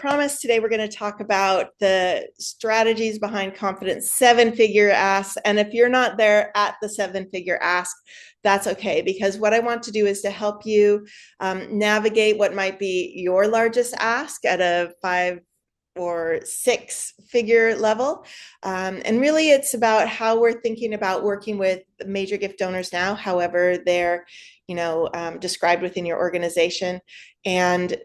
promise, today we're going to talk about the strategies behind confident seven-figure asks. And if you're not there at the seven-figure ask, that's okay, because what I want to do is to help you navigate what might be your largest ask at a 5 or 6-figure level. And really, it's about how we're thinking about working with major gift donors now, however they're described within your organization. And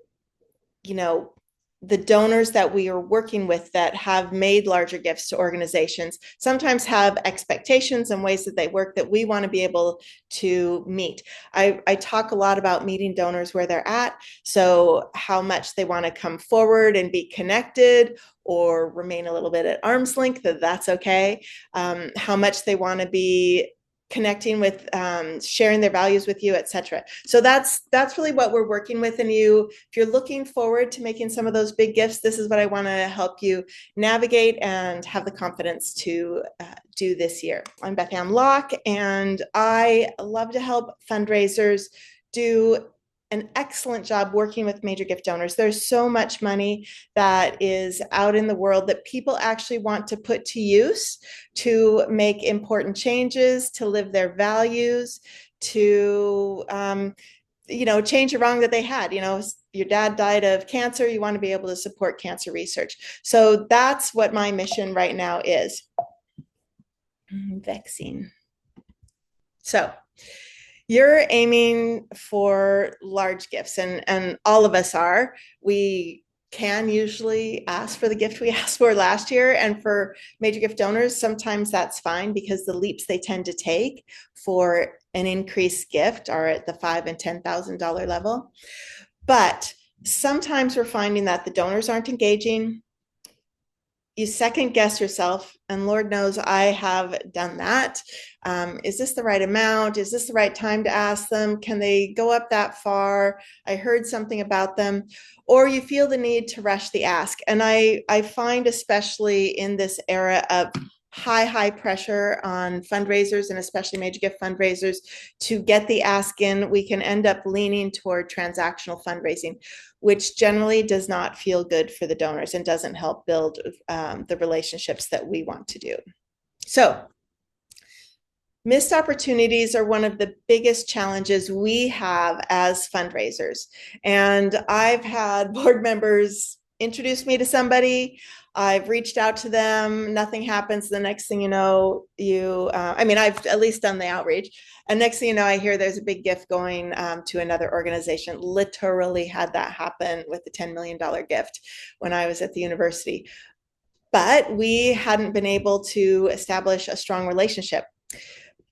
the donors that we are working with that have made larger gifts to organizations sometimes have expectations and ways that they work that we want to be able to meet. I talk a lot about meeting donors where they're at. So how much they want to come forward and be connected or remain a little bit at arm's length, that's okay. How much they want to be connecting with, sharing their values with you, etc. So that's really what we're working with. And if you're looking forward to making some of those big gifts, this is what I want to help you navigate and have the confidence to do this year. I'm Beth Ann Locke, and I love to help fundraisers do an excellent job working with major gift donors. There's so much money that is out in the world that people actually want to put to use to make important changes, to live their values, to change a wrong that they had. Your dad died of cancer, you want to be able to support cancer research. So that's what my mission right now is. Vaccine. So you're aiming for large gifts, and all of us are. We can usually ask for the gift we asked for last year, and for major gift donors, sometimes that's fine because the leaps they tend to take for an increased gift are at the $5,000 and $10,000 level. But sometimes we're finding that the donors aren't engaging. You second guess yourself, and Lord knows I have done that. Is this the right amount? Is this the right time to ask them? Can they go up that far? I heard something about them. Or you feel the need to rush the ask. And I find, especially in this era of high pressure on fundraisers, and especially major gift fundraisers, to get the ask in, we can end up leaning toward transactional fundraising, which generally does not feel good for the donors and doesn't help build the relationships that we want to do. So missed opportunities are one of the biggest challenges we have as fundraisers. And I've had board members introduce me to somebody. I've reached out to them, nothing happens. The next thing you know, I've at least done the outreach. And next thing you know, I hear there's a big gift going to another organization. Literally had that happen with the $10 million gift when I was at the university. But we hadn't been able to establish a strong relationship.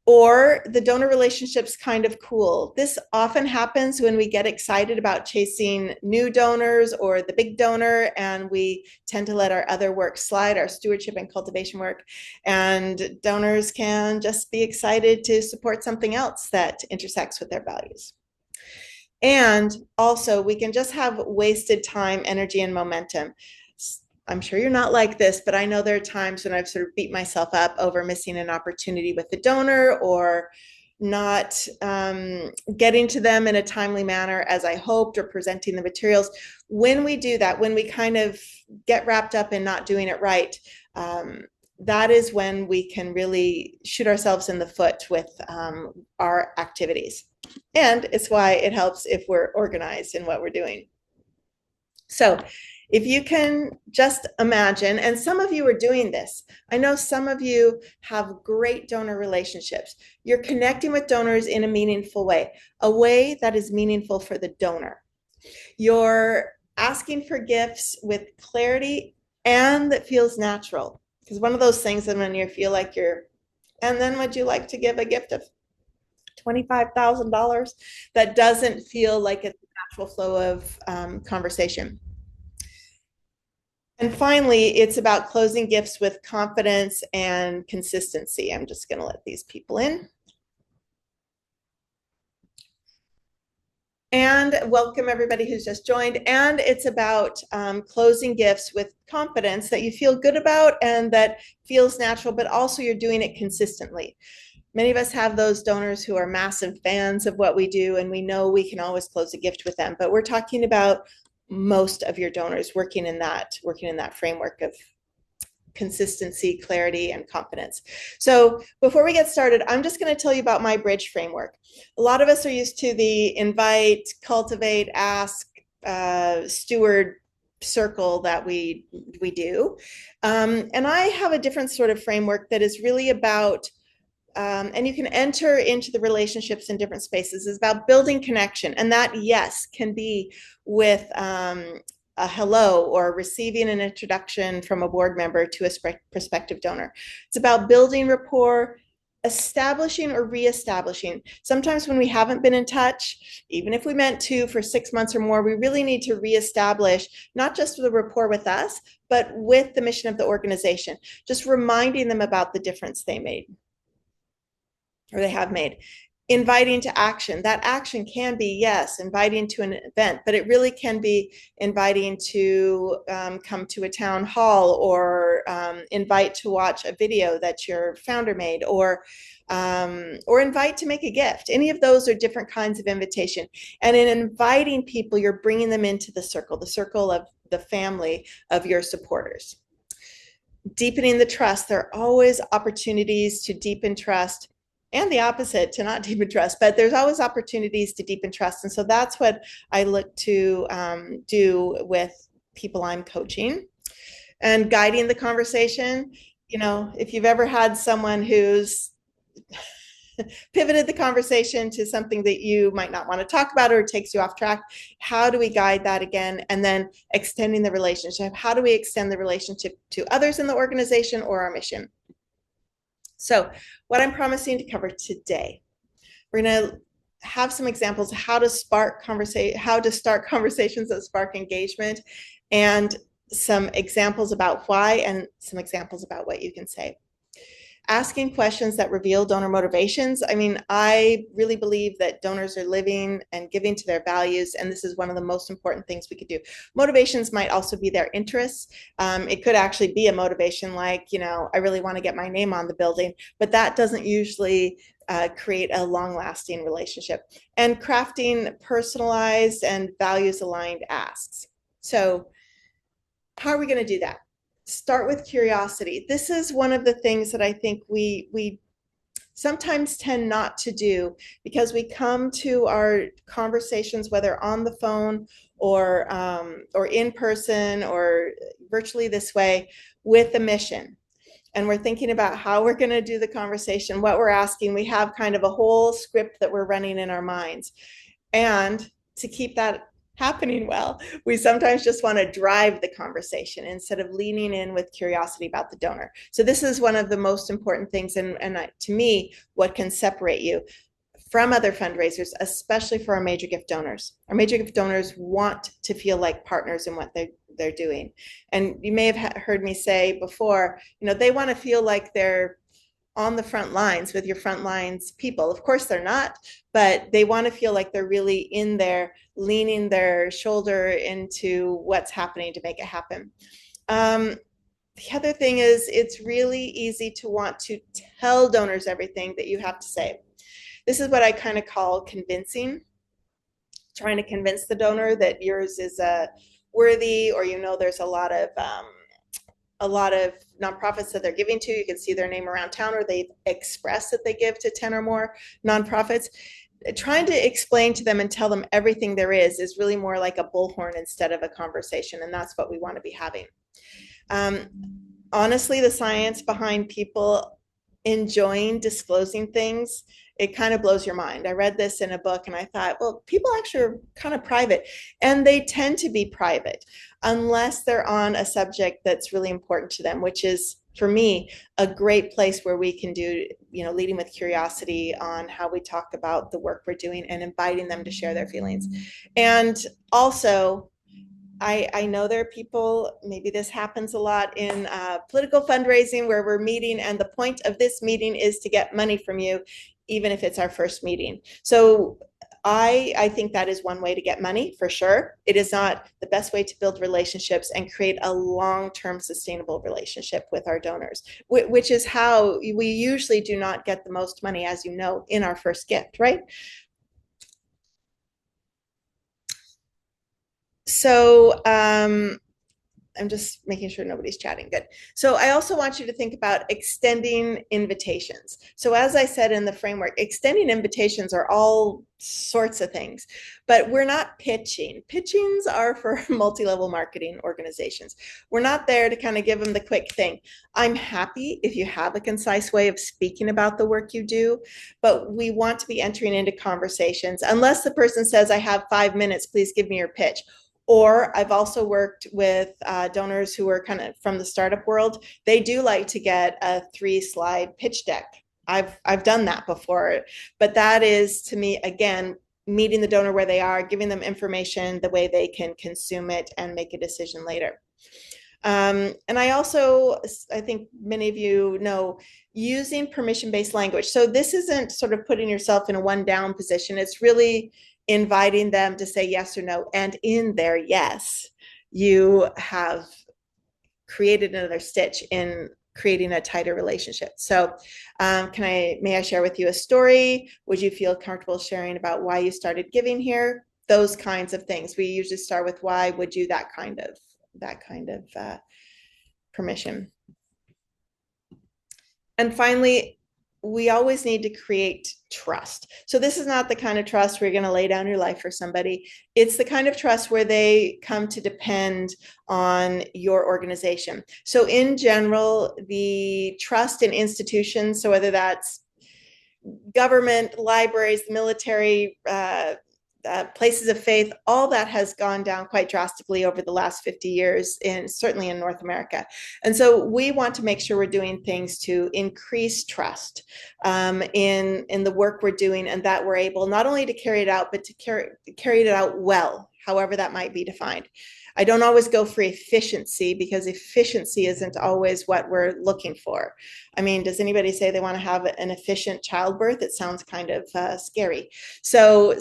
Or the donor relationship's kind of cool. This often happens when we get excited about chasing new donors or the big donor, and we tend to let our other work slide, our stewardship and cultivation work. And donors can just be excited to support something else that intersects with their values. And also, we can just have wasted time, energy, and momentum. I'm sure you're not like this, but I know there are times when I've sort of beat myself up over missing an opportunity with the donor or not getting to them in a timely manner as I hoped, or presenting the materials. When we do that, when we kind of get wrapped up in not doing it right, that is when we can really shoot ourselves in the foot with our activities. And it's why it helps if we're organized in what we're doing. So if you can just imagine, and some of you are doing this, I know some of you have great donor relationships. You're connecting with donors in a meaningful way, a way that is meaningful for the donor. You're asking for gifts with clarity and that feels natural. Because one of those things that when you feel like and then would you like to give a gift of $25,000? That doesn't feel like it's a natural flow of conversation. And finally, it's about closing gifts with confidence and consistency. I'm just going to let these people in. And welcome everybody who's just joined. And it's about closing gifts with confidence that you feel good about and that feels natural, but also you're doing it consistently. Many of us have those donors who are massive fans of what we do, and we know we can always close a gift with them. But we're talking about most of your donors working in that framework of consistency, clarity, and confidence. So before we get started, I'm just going to tell you about my bridge framework. A lot of us are used to the invite, cultivate, ask, steward circle that we do. And I have a different sort of framework that is really about and you can enter into the relationships in different spaces. It's about building connection. And that, yes, can be with a hello or receiving an introduction from a board member to a prospective donor. It's about building rapport, establishing or reestablishing. Sometimes when we haven't been in touch, even if we meant to for 6 months or more, we really need to reestablish not just the rapport with us, but with the mission of the organization, just reminding them about the difference they made or they have made. Inviting to action. That action can be, yes, inviting to an event, but it really can be inviting to come to a town hall or invite to watch a video that your founder made or invite to make a gift. Any of those are different kinds of invitation. And in inviting people, you're bringing them into the circle of the family of your supporters. Deepening the trust. There are always opportunities to deepen trust, and the opposite, to not deepen trust, but there's always opportunities to deepen trust. And so that's what I look to do with people I'm coaching. And guiding the conversation. You know, if you've ever had someone who's pivoted the conversation to something that you might not want to talk about or takes you off track, how do we guide that again? And then extending the relationship. How do we extend the relationship to others in the organization or our mission? So what I'm promising to cover today, we're going to have some examples of how to start conversations that spark engagement, and some examples about why, and some examples about what you can say. Asking questions that reveal donor motivations. I mean, I really believe that donors are living and giving to their values, and this is one of the most important things we could do. Motivations might also be their interests. It could actually be a motivation like, you know, I really want to get my name on the building, but that doesn't usually create a long-lasting relationship. And crafting personalized and values-aligned asks. So how are we going to do that? Start with curiosity. This is one of the things that I think we sometimes tend not to do, because we come to our conversations, whether on the phone or in person or virtually this way, with a mission. And we're thinking about how we're going to do the conversation, what we're asking. We have kind of a whole script that we're running in our minds. And to keep that happening well, we sometimes just want to drive the conversation instead of leaning in with curiosity about the donor. So this is one of the most important things, and to me, what can separate you from other fundraisers, especially for our major gift donors. Our major gift donors want to feel like partners in what they're doing. And you may have heard me say before, you know, they want to feel like they're on the front lines with your front lines people. Of course they're not, but they want to feel like they're really in there, leaning their shoulder into what's happening to make it happen. The other thing is, it's really easy to want to tell donors everything that you have to say. This is what I kind of call convincing, trying to convince the donor that yours is worthy, or, you know, there's a lot of nonprofits that they're giving to. You can see their name around town, or they've expressed that they give to 10 or more nonprofits. Trying to explain to them and tell them everything there is really more like a bullhorn instead of a conversation, and that's what we want to be having. Honestly, the science behind people enjoying disclosing things, it kind of blows your mind. I read this in a book and I thought, well, people actually are kind of private, and they tend to be private unless they're on a subject that's really important to them, which is, for me, a great place where we can do, you know, leading with curiosity on how we talk about the work we're doing and inviting them to share their feelings. And also, I know there are people, maybe this happens a lot in political fundraising, where we're meeting and the point of this meeting is to get money from you, even if it's our first meeting. So I think that is one way to get money, for sure. It is not the best way to build relationships and create a long-term sustainable relationship with our donors, which is how we usually do not get the most money, as you know, in our first gift, right? So I'm just making sure nobody's chatting. Good. So I also want you to think about extending invitations. So as I said in the framework, extending invitations are all sorts of things, but we're not pitching. Pitchings are for multi-level marketing organizations. We're not there to kind of give them the quick thing. I'm happy if you have a concise way of speaking about the work you do, but we want to be entering into conversations. Unless the person says, I have 5 minutes, please give me your pitch. Or I've also worked with donors who are kind of from the startup world. They do like to get a 3-slide pitch deck. I've done that before, but that is, to me, again, meeting the donor where they are, giving them information the way they can consume it and make a decision later. And I think many of you know, using permission-based language. So this isn't sort of putting yourself in a one-down position. It's really inviting them to say yes or no. And in their yes, you have created another stitch in creating a tighter relationship. So may I share with you a story? Would you feel comfortable sharing about why you started giving here? Those kinds of things. We usually start with why would you, that kind of permission. And finally, we always need to create trust. So this is not the kind of trust where you're going to lay down your life for somebody. It's the kind of trust where they come to depend on your organization. So in general, the trust in institutions, so whether that's government, libraries, military, places of faith, all that has gone down quite drastically over the last 50 years, certainly in North America. And so we want to make sure we're doing things to increase trust in the work we're doing, and that we're able not only to carry it out, but to carry it out well, however that might be defined. I don't always go for efficiency, because efficiency isn't always what we're looking for. I mean, does anybody say they want to have an efficient childbirth? It sounds kind of scary. So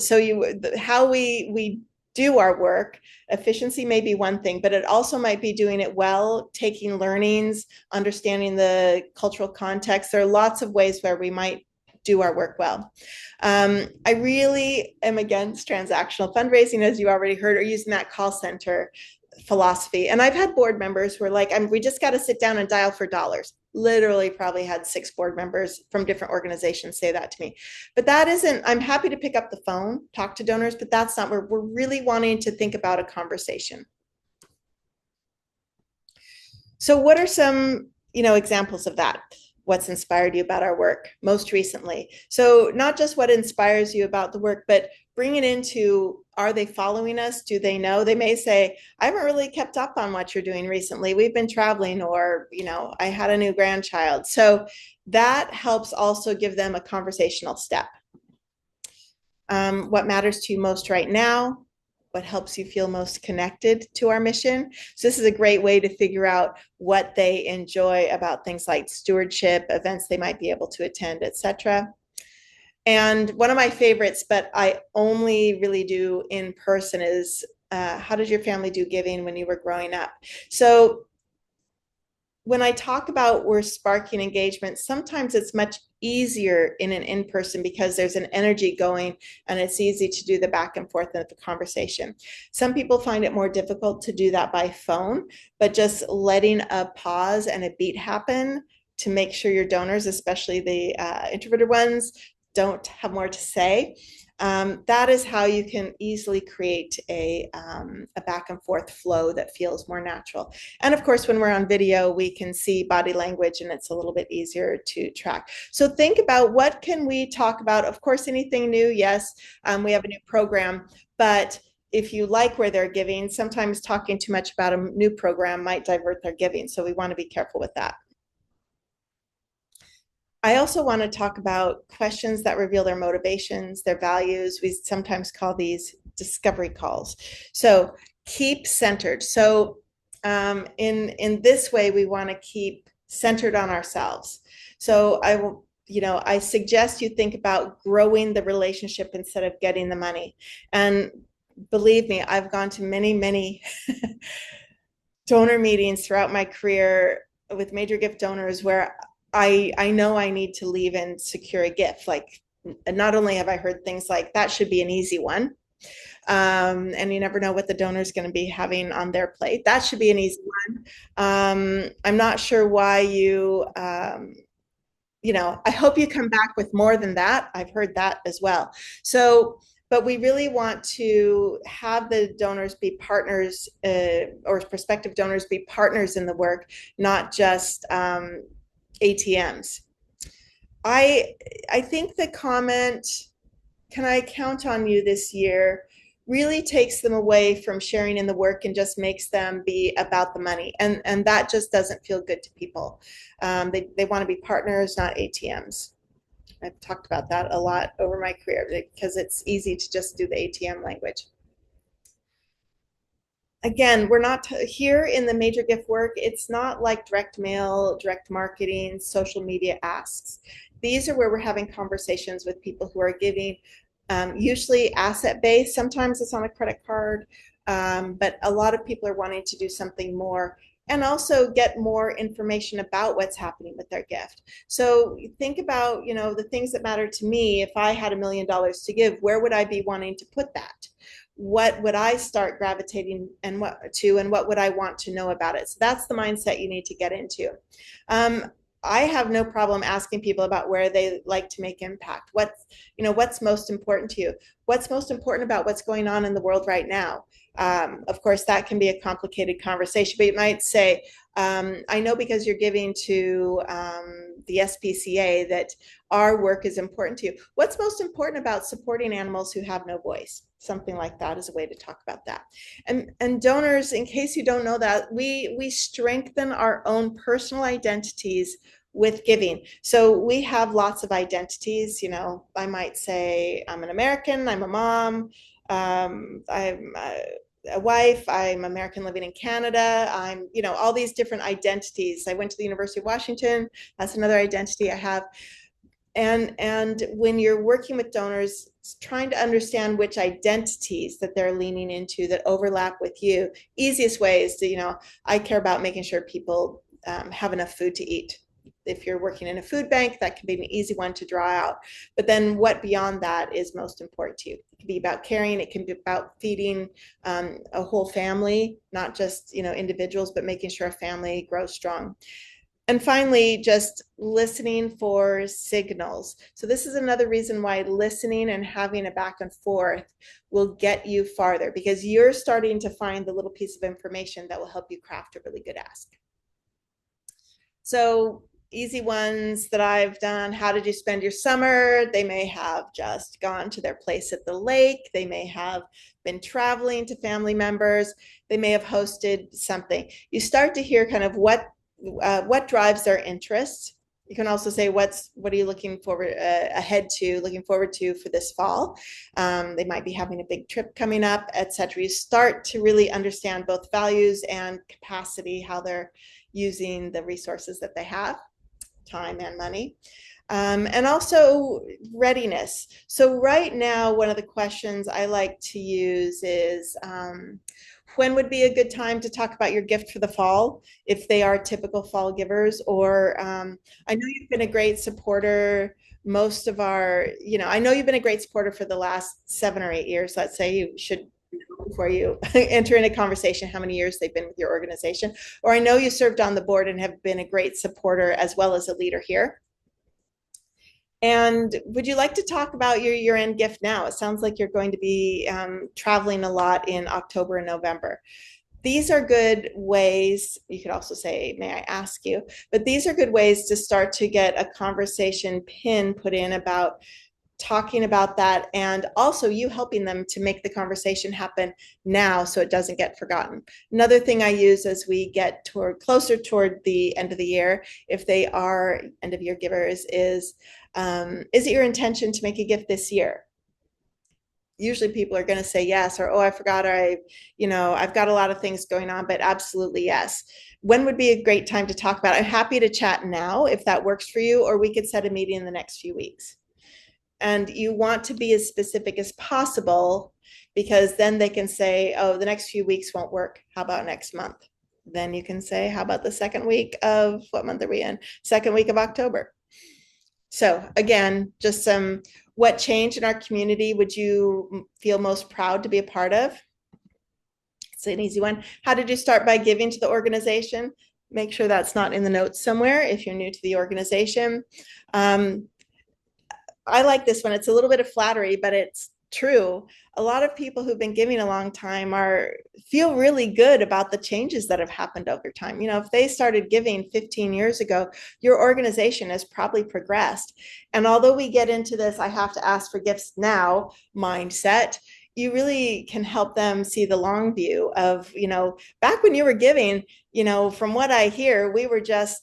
how we do our work, efficiency may be one thing, but it also might be doing it well, taking learnings, understanding the cultural context. There are lots of ways where we might do our work well. I really am against transactional fundraising, as you already heard, or using that call center philosophy. And I've had board members who are like, we just got to sit down and dial for dollars. Literally probably had 6 board members from different organizations say that to me. But that isn't, I'm happy to pick up the phone, talk to donors, but that's not where we're really wanting to think about a conversation. So what are some, examples of that? What's inspired you about our work most recently? So not just what inspires you about the work, but bring it into, are they following us? Do they know? They may say, I haven't really kept up on what you're doing recently. We've been traveling, or, I had a new grandchild. So that helps also give them a conversational step. What matters to you most right now? What helps you feel most connected to our mission? So this is a great way to figure out what they enjoy about things like stewardship, events they might be able to attend, etc. And one of my favorites, but I only really do in person, is how did your family do giving when you were growing up? So when I talk about we're sparking engagement, sometimes it's much easier in an in-person because there's an energy going and it's easy to do the back and forth of the conversation. Some people find it more difficult to do that by phone, but just letting a pause and a beat happen to make sure your donors, especially the introverted ones, don't have more to say. That is how you can easily create a back and forth flow that feels more natural. And of course, when we're on video, we can see body language and it's a little bit easier to track. So think about, what can we talk about? Of course, anything new, yes, we have a new program, but if you like where they're giving, sometimes talking too much about a new program might divert their giving. So we want to be careful with that. I also want to talk about questions that reveal their motivations, their values. We sometimes call these discovery calls. So keep centered. So in this way, we want to keep centered on ourselves. So I suggest you think about growing the relationship instead of getting the money. And believe me, I've gone to many, many donor meetings throughout my career with major gift donors where I know I need to leave and secure a gift. Like, not only have I heard things like, that should be an easy one, And you never know what the donor is going to be having on their plate. That should be an easy one. I'm not sure why I hope you come back with more than that. I've heard that as well. So, but we really want to have the donors be partners, or prospective donors be partners in the work, not just ATMs. I I think the comment, "Can I count on you this year?" really takes them away from sharing in the work and just makes them be about the money. And that just doesn't feel good to people. They want to be partners, not ATMs. I've talked about that a lot over my career because it's easy to just do the ATM language. Again, we're not here in the major gift work. It's not like direct mail, direct marketing, social media asks. These are where we're having conversations with people who are giving, usually asset based. Sometimes it's on a credit card, but a lot of people are wanting to do something more and also get more information about what's happening with their gift. So think about, the things that matter to me. If I had $1 million to give, where would I be wanting to put that? What would I start gravitating and what would I want to know about it? So that's the mindset you need to get into. I have no problem asking people about where they like to make impact. What's most important to you? What's most important about what's going on in the world right now? Of course, that can be a complicated conversation, but you might say, I know because you're giving to the SPCA that our work is important to you. What's most important about supporting animals who have no voice? Something like that is a way to talk about that. And donors, in case you don't know that, we strengthen our own personal identities with giving. So we have lots of identities. I might say I'm an American, I'm a mom, I'm a wife, I'm American living in Canada, I'm, all these different identities. I went to the University of Washington, that's another identity I have. And when you're working with donors, trying to understand which identities that they're leaning into that overlap with you. Easiest way is to, I care about making sure people have enough food to eat. If you're working in a food bank, that can be an easy one to draw out. But then what beyond that is most important to you? It can be about caring. It can be about feeding a whole family, not just, individuals, but making sure a family grows strong. And finally, just listening for signals. So this is another reason why listening and having a back and forth will get you farther, because you're starting to find the little piece of information that will help you craft a really good ask. So easy ones that I've done. How did you spend your summer? They may have just gone to their place at the lake. They may have been traveling to family members. They may have hosted something. You start to hear kind of what drives their interest. You can also say, what are you looking forward to for this fall? They might be having a big trip coming up, etc. You start to really understand both values and capacity, how they're using the resources that they have, time and money. And also readiness. So right now, one of the questions I like to use is, when would be a good time to talk about your gift for the fall, if they are typical fall givers? Or I know you've been a great supporter. I know you've been a great supporter for the last 7 or 8 years. Let's say you should, before you enter in a conversation, how many years they've been with your organization. Or I know you served on the board and have been a great supporter as well as a leader here. And would you like to talk about your year-end gift now? It sounds like you're going to be traveling a lot in October and November. These are good ways. You could also say, may I ask you? But these are good ways to start to get a conversation pin put in about talking about that, and also you helping them to make the conversation happen now so it doesn't get forgotten. Another thing I use as we get closer toward the end of the year, if they are end of year givers, is it your intention to make a gift this year? Usually people are going to say yes, or, oh, I forgot, or I've got a lot of things going on, but absolutely yes. When would be a great time to talk about it? I'm happy to chat now if that works for you, or we could set a meeting in the next few weeks. And you want to be as specific as possible, because then they can say, oh, the next few weeks won't work. How about next month? Then you can say, how about the second week of, what month are we in? Second week of October. So again, just what change in our community would you feel most proud to be a part of? It's an easy one. How did you start? By giving to the organization? Make sure that's not in the notes somewhere if you're new to the organization. I like this one. It's a little bit of flattery, but it's true. A lot of people who've been giving a long time feel really good about the changes that have happened over time. If they started giving 15 years ago, your organization has probably progressed. And although we get into this, I have to ask for gifts now mindset, you really can help them see the long view of, back when you were giving, from what I hear, we were just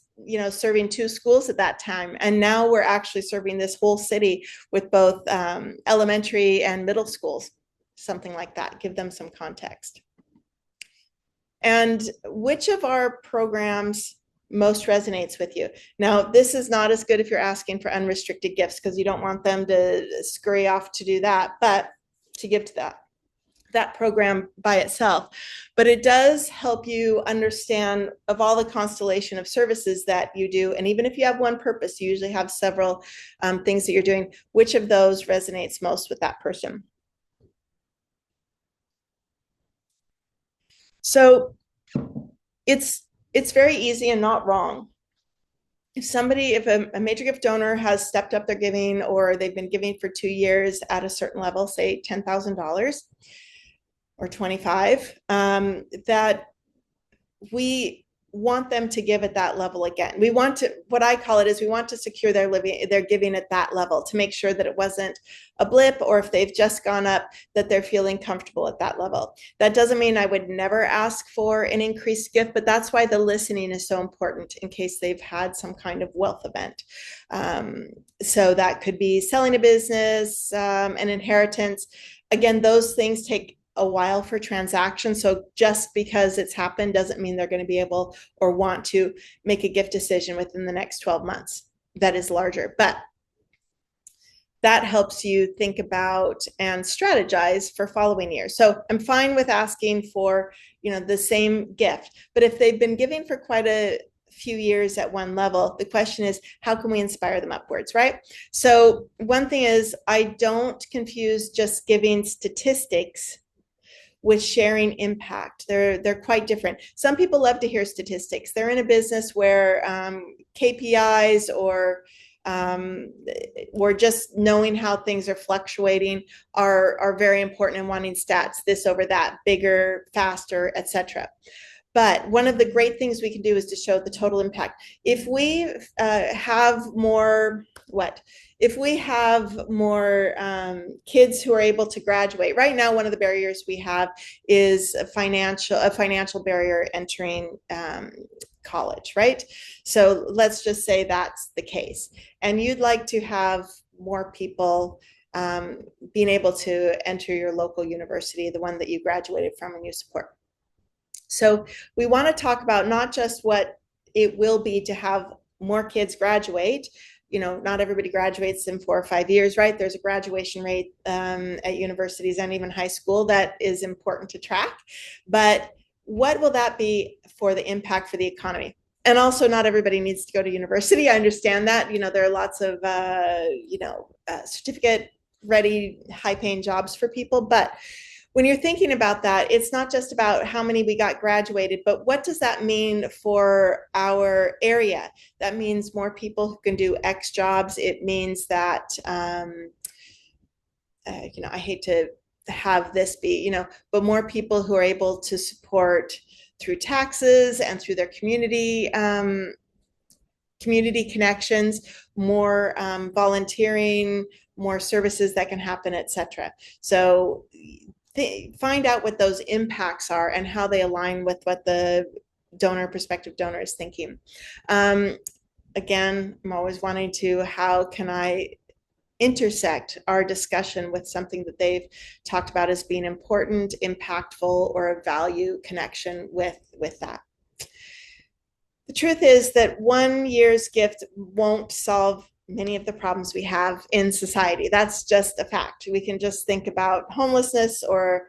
serving 2 schools at that time. And now we're actually serving this whole city with both elementary and middle schools, something like that. Give them some context. And which of our programs most resonates with you? Now, this is not as good if you're asking for unrestricted gifts because you don't want them to scurry off to do that, but to give to that program by itself. But it does help you understand of all the constellation of services that you do. And even if you have one purpose, you usually have several things that you're doing. Which of those resonates most with that person? So it's very easy and not wrong. If a major gift donor has stepped up their giving, or they've been giving for 2 years at a certain level, say $10,000 or 25, that we want them to give at that level again. We want to, what I call it is, we want to secure their giving at that level to make sure that it wasn't a blip, or if they've just gone up, that they're feeling comfortable at that level. That doesn't mean I would never ask for an increased gift, but that's why the listening is so important in case they've had some kind of wealth event. So that could be selling a business, an inheritance. Again, those things take a while for transactions. So just because it's happened doesn't mean they're going to be able or want to make a gift decision within the next 12 months. That is larger, but that helps you think about and strategize for following years. So I'm fine with asking for, the same gift, but if they've been giving for quite a few years at one level, the question is, how can we inspire them upwards, right? So one thing is, I don't confuse just giving statistics with sharing impact. They're quite different. Some people love to hear statistics. They're in a business where KPIs or just knowing how things are fluctuating are very important, and wanting stats, this over that, bigger, faster, etc. But one of the great things we can do is to show the total impact. If we have more kids who are able to graduate. Right now, one of the barriers we have is a financial barrier entering college, right? So let's just say that's the case. And you'd like to have more people being able to enter your local university, the one that you graduated from and you support. So we want to talk about not just what it will be to have more kids graduate. Not everybody graduates in 4 or 5 years, right? There's a graduation rate at universities and even high school that is important to track. But what will that be for the impact for the economy? And also, not everybody needs to go to university. I understand that. There are lots of, certificate-ready, high-paying jobs for people. But when you're thinking about that, it's not just about how many we got graduated, but what does that mean for our area? That means more people who can do X jobs. It means that, I hate to have this be, but more people who are able to support through taxes and through their community connections, more volunteering, more services that can happen, etc. So find out what those impacts are and how they align with what the prospective donor is thinking. Again, I'm always wanting to, how can I intersect our discussion with something that they've talked about as being important, impactful, or a value connection with that. The truth is that 1 year's gift won't solve many of the problems we have in society. That's just a fact. We can just think about homelessness or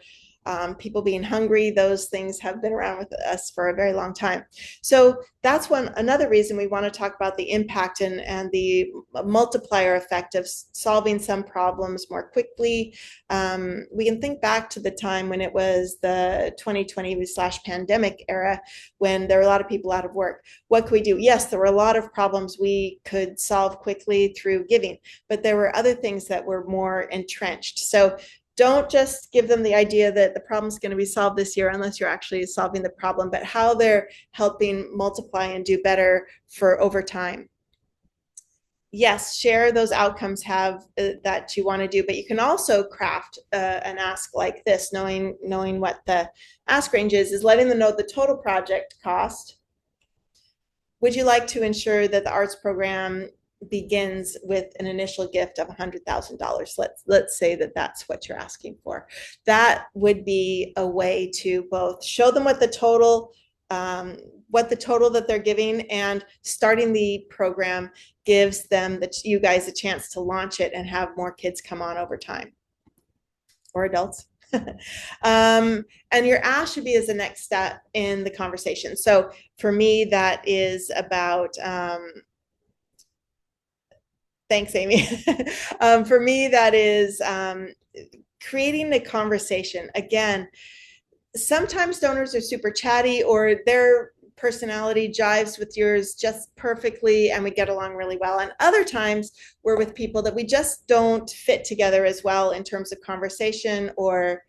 people being hungry, those things have been around with us for a very long time. So that's another reason we want to talk about the impact and the multiplier effect of solving some problems more quickly. We can think back to the time when it was the 2020/pandemic era, when there were a lot of people out of work. What could we do? Yes, there were a lot of problems we could solve quickly through giving, but there were other things that were more entrenched. So don't just give them the idea that the problem is going to be solved this year unless you're actually solving the problem, but how they're helping multiply and do better for over time. Yes, share those outcomes that you want to do, but you can also craft an ask like this, knowing what the ask range is letting them know the total project cost. Would you like to ensure that the arts program begins with an initial gift of $100,000? Let's say that that's what you're asking for. That would be a way to both show them what the total that they're giving, and starting the program gives them you guys a chance to launch it and have more kids come on over time, or adults. And your ask should be as the next step in the conversation. So for me, that is about thanks, Amy. For me, that is creating a conversation. Again, sometimes donors are super chatty, or their personality jives with yours just perfectly and we get along really well. And other times we're with people that we just don't fit together as well in terms of conversation, or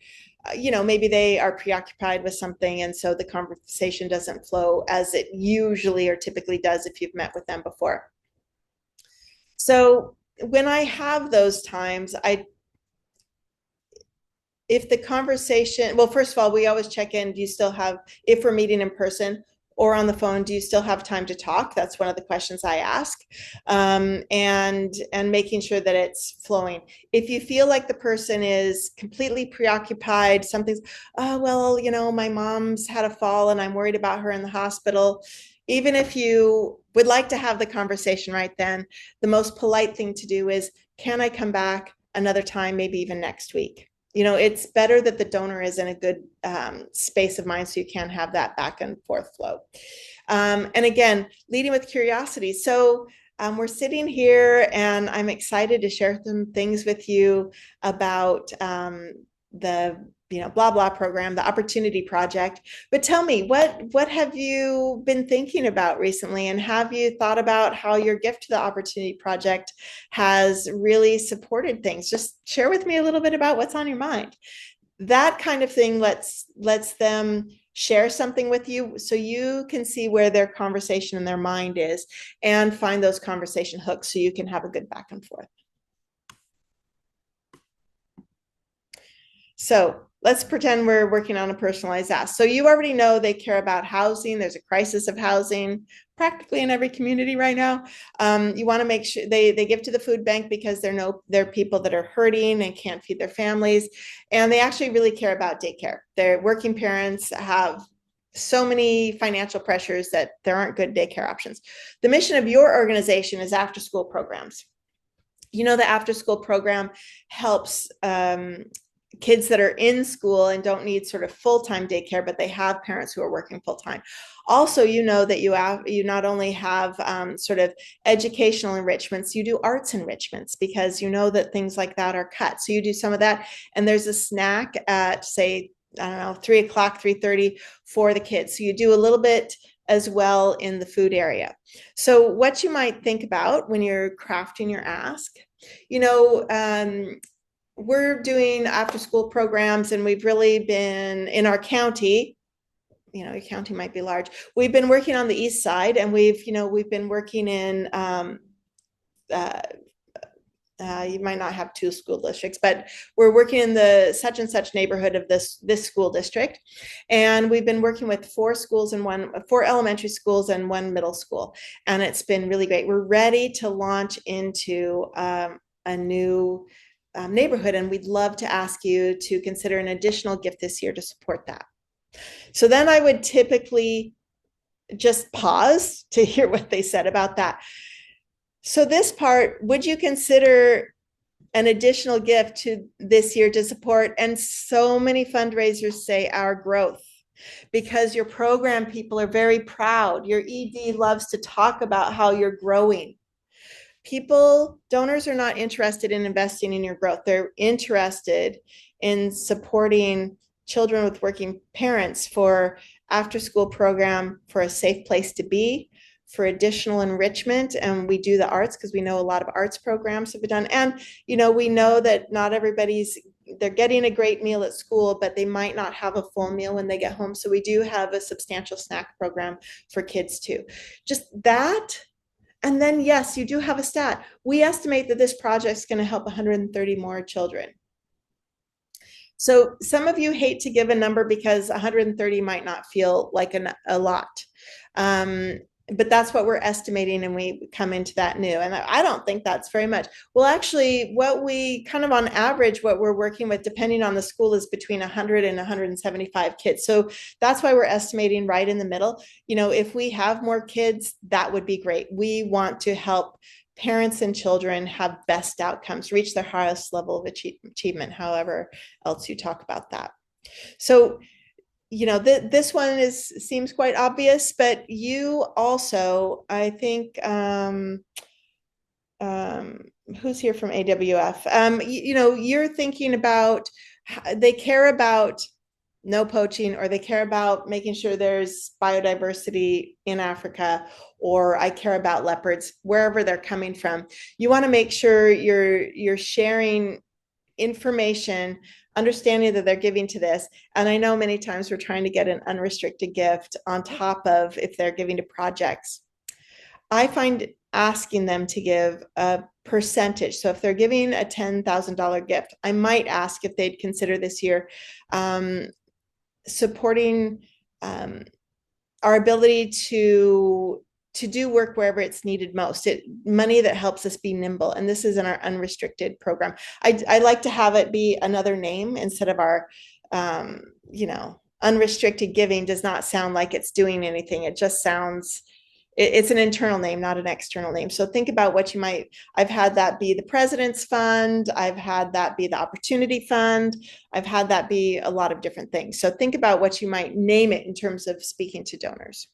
maybe they are preoccupied with something, and so the conversation doesn't flow as it usually or typically does if you've met with them before. So when I have those times, if the conversation, well, first of all, we always check in, do you still have, if we're meeting in person or on the phone, do you still have time to talk? That's one of the questions I ask, and making sure that it's flowing. If you feel like the person is completely preoccupied, something's, oh, well, my mom's had a fall and I'm worried about her in the hospital. Even if you would like to have the conversation right then, the most polite thing to do is, can I come back another time, maybe even next week? It's better that the donor is in a good space of mind so you can have that back and forth flow. And again, leading with curiosity. So we're sitting here and I'm excited to share some things with you about the blah blah program, the Opportunity Project. But tell me, what have you been thinking about recently, and have you thought about how your gift to the Opportunity Project has really supported things? Just share with me a little bit about what's on your mind. That kind of thing lets them share something with you so you can see where their conversation in their mind is and find those conversation hooks so you can have a good back and forth. So let's pretend we're working on a personalized ask. So you already know they care about housing. There's a crisis of housing practically in every community right now. You want to make sure they give to the food bank because they're people that are hurting and can't feed their families. And they actually really care about daycare. Their working parents have so many financial pressures that there aren't good daycare options. The mission of your organization is after school programs. The after school program helps kids that are in school and don't need sort of full-time daycare, but they have parents who are working full-time. Also, that you not only have sort of educational enrichments, you do arts enrichments, because that things like that are cut. So you do some of that, and there's a snack at, say, I don't know, 3 o'clock, 3:30 for the kids. So you do a little bit as well in the food area. So what you might think about when you're crafting your ask, we're doing after school programs, and we've really been in our county, your county might be large. We've been working on the east side, and we've been working in, you might not have 2 school districts, but we're working in the such and such neighborhood of this school district. And we've been working with 4 elementary schools and 1 middle school. And it's been really great. We're ready to launch into a new neighborhood, and we'd love to ask you to consider an additional gift this year to support that. So then I would typically just pause to hear what they said about that. So this part, would you consider an additional gift to this year to support. And so many fundraisers say our growth, because your program people are very proud. Your ED loves to talk about how you're growing. Donors are not interested in investing in your growth. They're interested in supporting children with working parents for after school program, for a safe place to be, for additional enrichment. And we do the arts because we know a lot of arts programs have been done. And, we know that not everybody's, they're getting a great meal at school, but they might not have a full meal when they get home. So we do have a substantial snack program for kids too. Just that. And then, yes, you do have a stat. We estimate that this project is going to help 130 more children. So some of you hate to give a number because 130 might not feel like a lot. But that's what we're estimating, and we come into that new. And I don't think that's very much. Well, actually, what we kind of on average, what we're working with, depending on the school, is between 100 and 175 kids. So that's why we're estimating right in the middle. If we have more kids, that would be great. We want to help parents and children have best outcomes, reach their highest level of achievement, however else you talk about that. So this one seems quite obvious, but you also, I think, who's here from AWF? You're thinking about, they care about no poaching, or they care about making sure there's biodiversity in Africa, or I care about leopards, wherever they're coming from. You want to make sure you're sharing information, understanding that they're giving to this. And I know many times we're trying to get an unrestricted gift on top of if they're giving to projects. I find asking them to give a percentage. So if they're giving a $10,000 gift, I might ask if they'd consider this year supporting our ability to do work wherever it's needed most. Money that helps us be nimble. And this is in our unrestricted program. I like to have it be another name instead of our, unrestricted giving does not sound like it's doing anything. It just sounds, it's an internal name, not an external name. So think about what you might, I've had that be the President's Fund. I've had that be the Opportunity Fund. I've had that be a lot of different things. So think about what you might name it in terms of speaking to donors.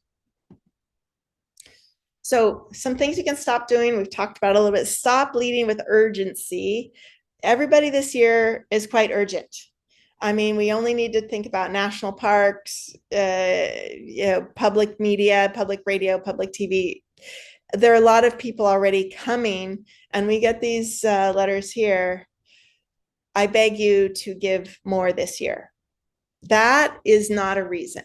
So some things you can stop doing, we've talked about a little bit. Stop leading with urgency. Everybody this year is quite urgent. I mean, we only need to think about national parks, public media, public radio, public TV. There are a lot of people already coming, and we get these letters here. I beg you to give more this year. That is not a reason.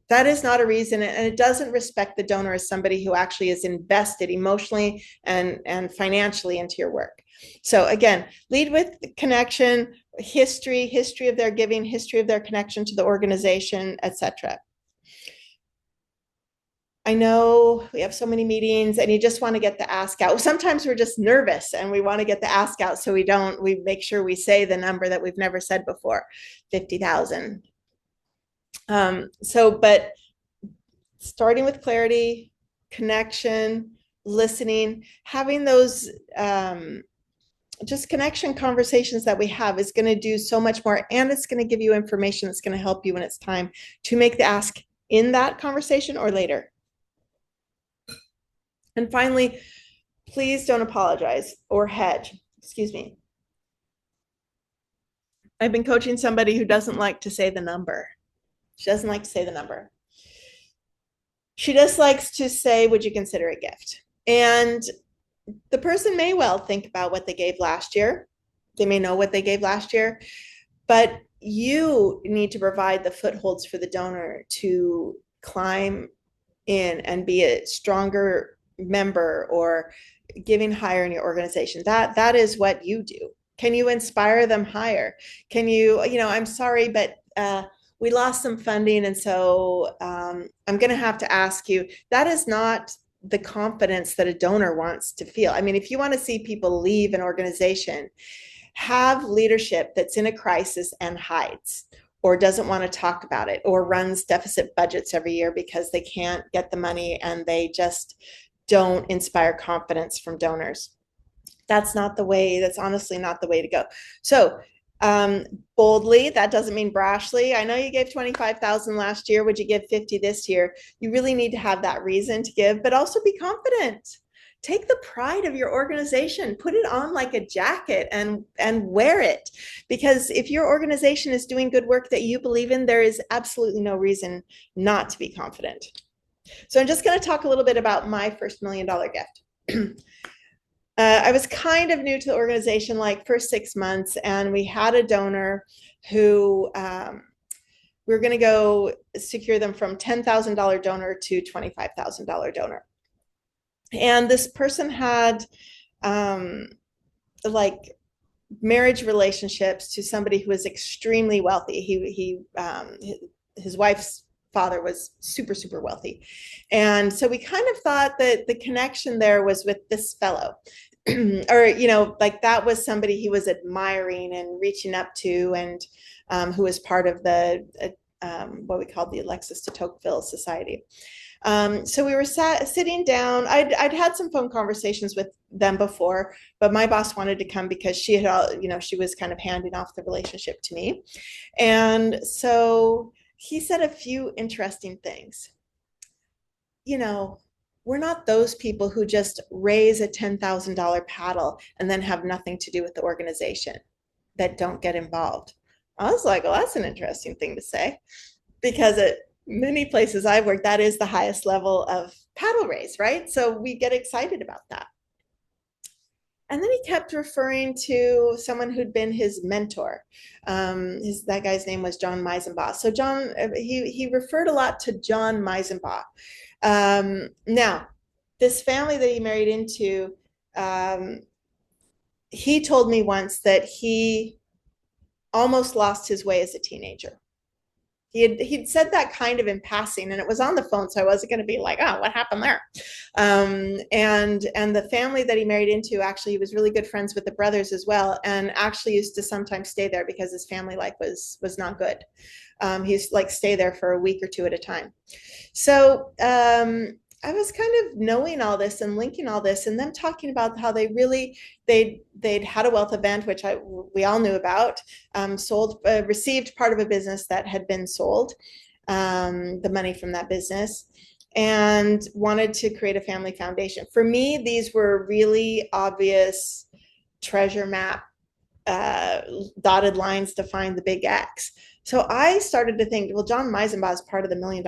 That is not a reason, and it doesn't respect the donor as somebody who actually is invested emotionally and financially into your work. So again, lead with connection, history of their giving, history of their connection to the organization, etc. I know we have so many meetings and you just want to get the ask out. But we're just nervous and we want to get the ask out, so we make sure we say the number that we've never said before, 50,000. But starting with clarity, connection, listening, having those just connection conversations that we have is going to do so much more, and it's going to give you information that's going to help you when it's time to make the ask in that conversation or later. And finally, please don't apologize or hedge. Excuse me. I've been coaching somebody who doesn't like to say the number. She doesn't like to say the number. She just likes to say, would you consider a gift? And the person may well think about what they gave last year. They may know what they gave last year, but you need to provide the footholds for the donor to climb in and be a stronger member or giving higher in your organization. That is what you do. Can you inspire them higher? Can you, I'm sorry, but we lost some funding, and so I'm going to have to ask you. That is not the confidence that a donor wants to feel. I mean, if you want to see people leave an organization, have leadership that's in a crisis and hides or doesn't want to talk about it or runs deficit budgets every year because they can't get the money and they just don't inspire confidence from donors. That's not the way, that's honestly not the way to go. So boldly, that doesn't mean brashly. I know you gave 25,000 last year. Would you give 50 this year? You really need to have that reason to give, but also be confident. Take the pride of your organization, put it on like a jacket and wear it. Because if your organization is doing good work that you believe in, there is absolutely no reason not to be confident. So I'm just going to talk a little bit about my first $1 million gift. I was kind of new to the organization, like first 6 months, and we had a donor who we were going to go secure them from $10,000 donor to $25,000 donor. And this person had like marriage relationships to somebody who was extremely wealthy. His wife's father was super, super wealthy. And so we kind of thought that the connection there was with this fellow. Or, you know, like that was somebody he was admiring and reaching up to, and who was part of the what we called the Alexis de Tocqueville Society. So we were sitting down. I'd had some phone conversations with them before, but my boss wanted to come because she had, you know, she was kind of handing off the relationship to me. And so he said a few interesting things. You know, we're not those people who just raise a $10,000 paddle and then have nothing to do with the organization, that don't get involved. I was like, well, that's an interesting thing to say, because at many places I've worked, that is the highest level of paddle raise, right? So we get excited about that. And then he kept referring to someone who'd been his mentor. That guy's name was John Meisenbach. So John, he referred a lot to John Meisenbach. Now, this family that he married into, he told me once that he almost lost his way as a teenager. He'd said that kind of in passing, and it was on the phone, so I wasn't going to be like, oh, what happened there? And the family that he married into, actually, he was really good friends with the brothers as well, and actually used to sometimes stay there because his family life was not good. He used to like stay there for a week or two at a time. So I was kind of knowing all this and linking all this, and them talking about how they'd had a wealth event, which we all knew about, received part of a business that had been sold, the money from that business, and wanted to create a family foundation. For me, these were really obvious treasure map, dotted lines to find the big X. So I started to think, well, John Meisenbach is part of the $1 Million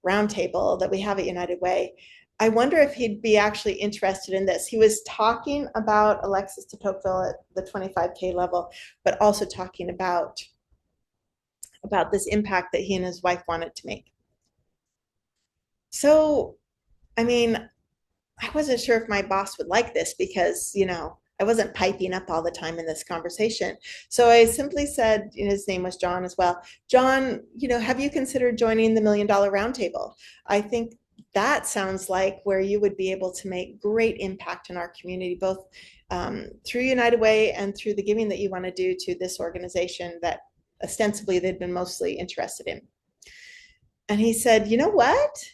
Roundtable that we have at United Way. I wonder if he'd be actually interested in this. He was talking about Alexis de Tocqueville at the 25K level, but also talking about this impact that he and his wife wanted to make. So, I mean, I wasn't sure if my boss would like this because, you know, I wasn't piping up all the time in this conversation. So I simply said, his name was John as well. John, you know, have you considered joining the $1 Million Roundtable? I think that sounds like where you would be able to make great impact in our community, both through United Way and through the giving that you want to do to this organization that ostensibly they'd been mostly interested in. And he said, you know what?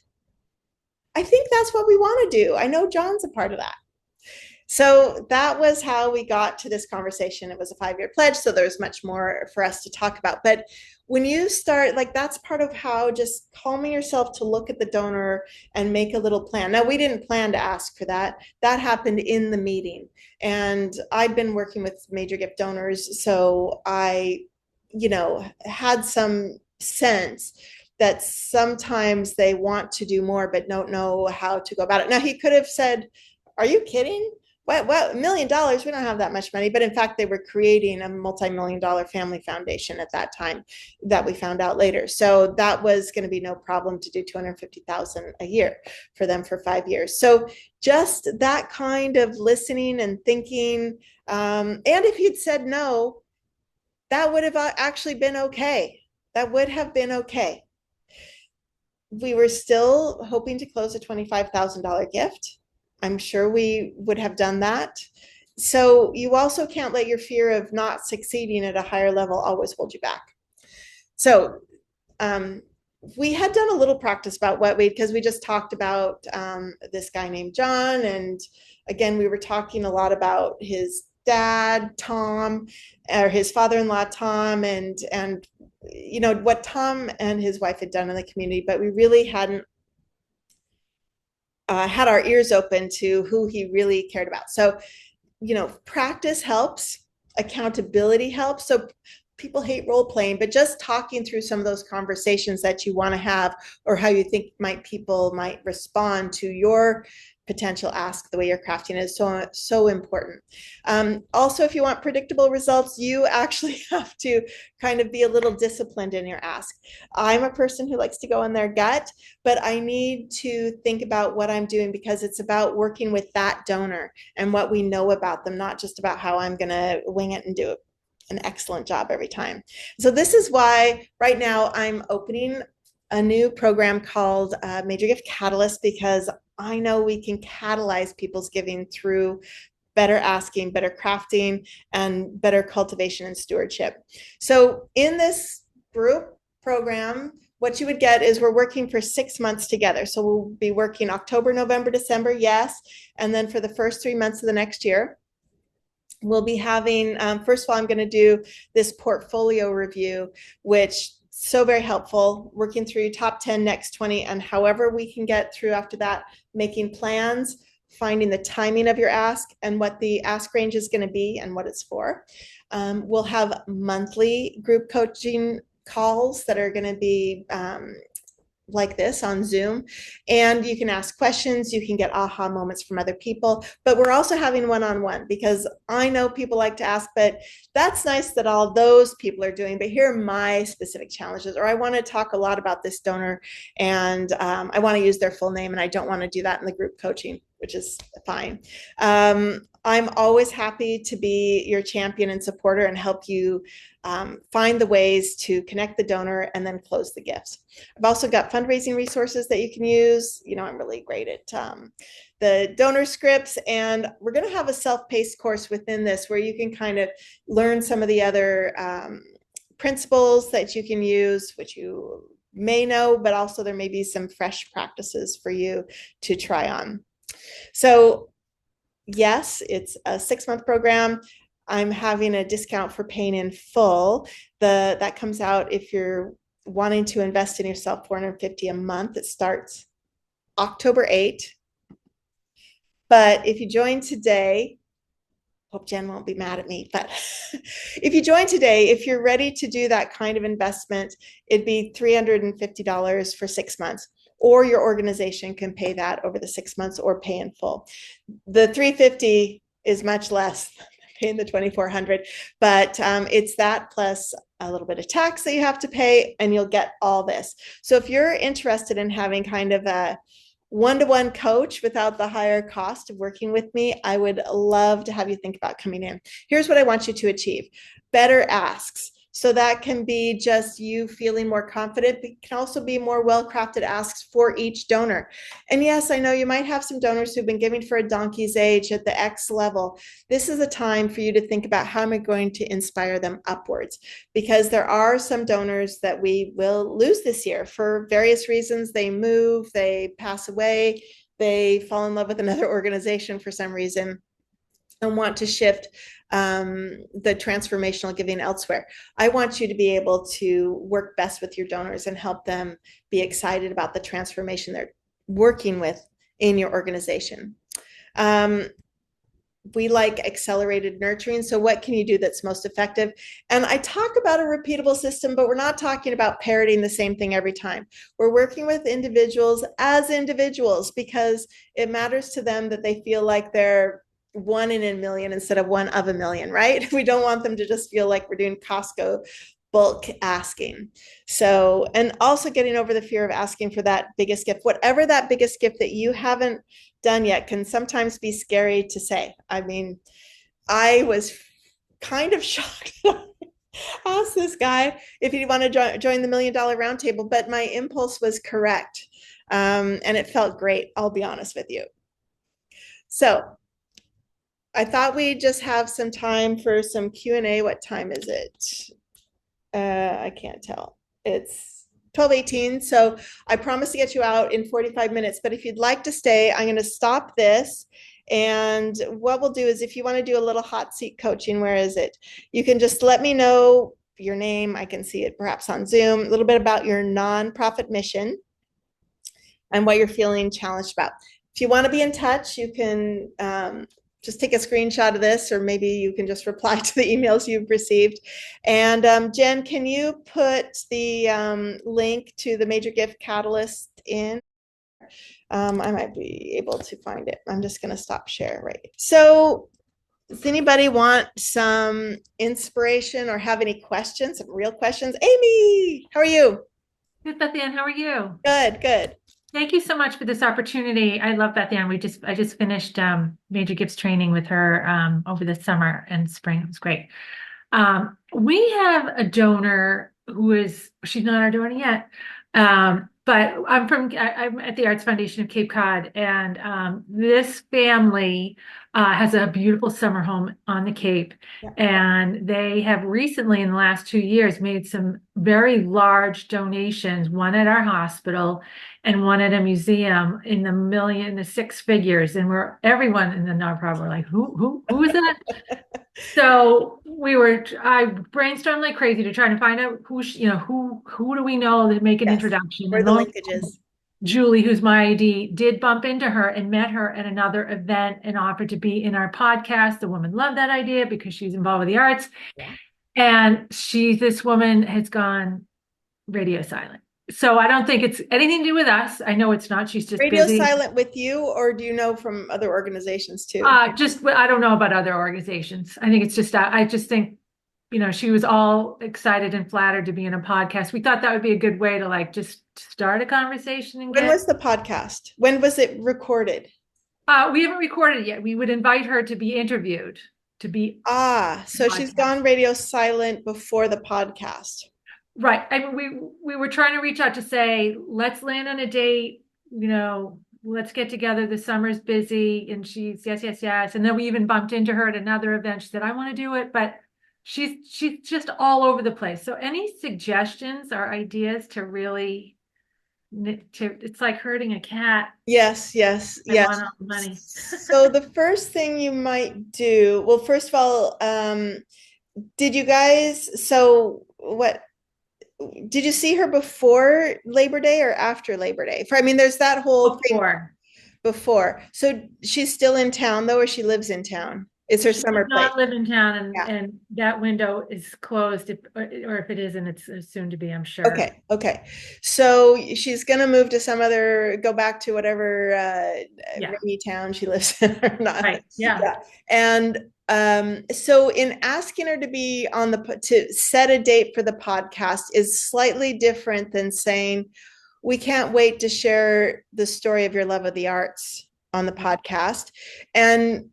I think that's what we want to do. I know John's a part of that. So that was how we got to this conversation. It was a 5-year pledge, so there's much more for us to talk about. But when you start, like, that's part of how just calming yourself to look at the donor and make a little plan. Now, we didn't plan to ask for that. That happened in the meeting. And I'd been working with major gift donors, so I, you know, had some sense that sometimes they want to do more but don't know how to go about it. Now, he could have said, are you kidding? Well, $1 million, we don't have that much money. But in fact, they were creating a multi-million-dollar family foundation at that time that we found out later. So that was going to be no problem to do $250,000 a year for them for 5 years. So just that kind of listening and thinking. And if he'd said no, that would have actually been okay. That would have been okay. We were still hoping to close a $25,000 gift. I'm sure we would have done that. So you also can't let your fear of not succeeding at a higher level always hold you back. So we had done a little practice about because we just talked about this guy named John, and again, we were talking a lot about his dad, Tom, or his father-in-law, Tom, and what Tom and his wife had done in the community, but we really hadn't had our ears open to who he really cared about. So, practice helps, accountability helps. So people hate role playing, but just talking through some of those conversations that you want to have, or how you think people might respond to your potential ask, the way you're crafting is so important. Also, if you want predictable results, you actually have to kind of be a little disciplined in your ask. I'm a person who likes to go on their gut, but I need to think about what I'm doing, because it's about working with that donor and what we know about them, not just about how I'm going to wing it and do an excellent job every time. So this is why right now I'm opening a new program called Major Gift Catalyst, because I know we can catalyze people's giving through better asking, better crafting, and better cultivation and stewardship. So in this group program, what you would get is we're working for 6 months together. So we'll be working October, November, December, yes. And then for the first 3 months of the next year, we'll be having, first of all, I'm going to do this portfolio review, which so very helpful, working through top 10, next 20, and however we can get through after that, making plans, finding the timing of your ask and what the ask range is going to be and what it's for. We'll have monthly group coaching calls that are going to be like this on Zoom, and you can ask questions, you can get aha moments from other people, but we're also having one-on-one, because I know people like to ask, but that's nice that all those people are doing, but here are my specific challenges, or I want to talk a lot about this donor and I want to use their full name and I don't want to do that in the group coaching, which is fine. I'm always happy to be your champion and supporter and help you find the ways to connect the donor and then close the gifts. I've also got fundraising resources that you can use. I'm really great at the donor scripts, and we're going to have a self-paced course within this where you can kind of learn some of the other principles that you can use, which you may know, but also there may be some fresh practices for you to try on. So yes, it's a 6-month program. I'm having a discount for paying in full. That comes out if you're wanting to invest in yourself, $450 a month. It starts October 8th. But if you join today, hope Jen won't be mad at me, but if you join today, if you're ready to do that kind of investment, it'd be $350 for 6 months, or your organization can pay that over the 6 months or pay in full. The $350 is much less than paying the $2,400, but it's that plus a little bit of tax that you have to pay, and you'll get all this. So if you're interested in having kind of a one-to-one coach without the higher cost of working with me, I would love to have you think about coming in. Here's what I want you to achieve: better asks. So that can be just you feeling more confident, but it can also be more well-crafted asks for each donor. And yes, I know you might have some donors who've been giving for a donkey's age at the X level. This is a time for you to think about, how am I going to inspire them upwards? Because there are some donors that we will lose this year for various reasons. They move, they pass away, they fall in love with another organization for some reason and want to shift the transformational giving elsewhere. I want you to be able to work best with your donors and help them be excited about the transformation they're working with in your organization. We like accelerated nurturing. So what can you do that's most effective? And I talk about a repeatable system, but we're not talking about parroting the same thing every time. We're working with individuals as individuals, because it matters to them that they feel like they're one in a million instead of one of a million, right? We don't want them to just feel like we're doing Costco bulk asking. So, and also getting over the fear of asking for that biggest gift, whatever that biggest gift that you haven't done yet, can sometimes be scary to say. I mean, I was kind of shocked. Asked this guy if he'd want to join the $1 Million Roundtable, but my impulse was correct. And it felt great, I'll be honest with you. So I thought we'd just have some time for some Q&A. What time is it? I can't tell. It's 12:18. So I promise to get you out in 45 minutes. But if you'd like to stay, I'm going to stop this And what we'll do is if you want to do a little hot seat coaching, where is it? You can just let me know your name. I can see it perhaps on Zoom, a little bit about your nonprofit mission and what you're feeling challenged about. If you want to be in touch, you can just take a screenshot of this, or maybe you can just reply to the emails you've received. And Jen, can you put the link to the Major Gift Catalyst in? I might be able to find it. I'm just going to stop share right. So does anybody want some inspiration or have any questions, some real questions? Amy, how are you? Good, Beth Ann. How are you? Good, good. Thank you so much for this opportunity. I love Beth Ann. I just finished Major Gibbs training with her over the summer and spring. It was great. We have a donor she's not our donor yet. But I'm at the Arts Foundation of Cape Cod, and this family has a beautiful summer home on the Cape. Yeah. And they have recently, in the last 2 years, made some very large donations, one at our hospital and one at a museum in the six figures. And everyone in the nonprofit were like, who is that? So I brainstormed like crazy to try to find out who do we know to make an introduction. Where And the linkages. Julie, who's my ID, did bump into her and met her at another event and offered to be in our podcast. The woman loved that idea because she's involved with the arts. Yeah. And this woman has gone radio silent. So I don't think it's anything to do with us. I know it's not. She's just Radio busy. silent with you, or do you know from other organizations too? I don't know about other organizations. I think it's just, I just think, she was all excited and flattered to be in a podcast. We thought that would be a good way to just start a conversation and When was the podcast? When was it recorded? We haven't recorded it yet. We would invite her to be interviewed, so she's gone radio silent before the podcast. Right. I mean, we were trying to reach out to say, let's land on a date, let's get together. The summer's busy. And she's yes. And then we even bumped into her at another event. She said, I want to do it, but she's just all over the place. So any suggestions or ideas to really, it's like herding a cat. Yes. I want all the money. So the first thing you might do, well, first of all, did you guys, did you see her before Labor Day or after Labor Day? There's that whole thing before. So she's still in town though, or she lives in town? It's her summer place. Not live in town, and that window is closed, or if it isn't, it's soon to be, I'm sure. Okay. So she's gonna move to go back to whatever rainy town she lives in or not. Right. Yeah. And so in asking her to set a date for the podcast is slightly different than saying, we can't wait to share the story of your love of the arts on the podcast. And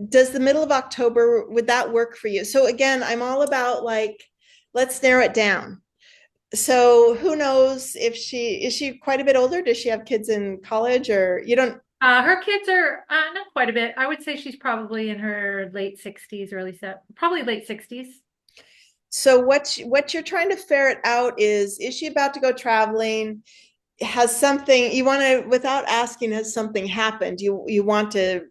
does the middle of October, would that work for you? So again, I'm all about let's narrow it down. So who knows if is she quite a bit older? Does she have kids in college, or you don't? Her kids are not quite a bit. I would say she's probably in her late 60s, probably late 60s. So what you're trying to ferret out is she about to go traveling? Has something you want to, without asking, has something happened? You want to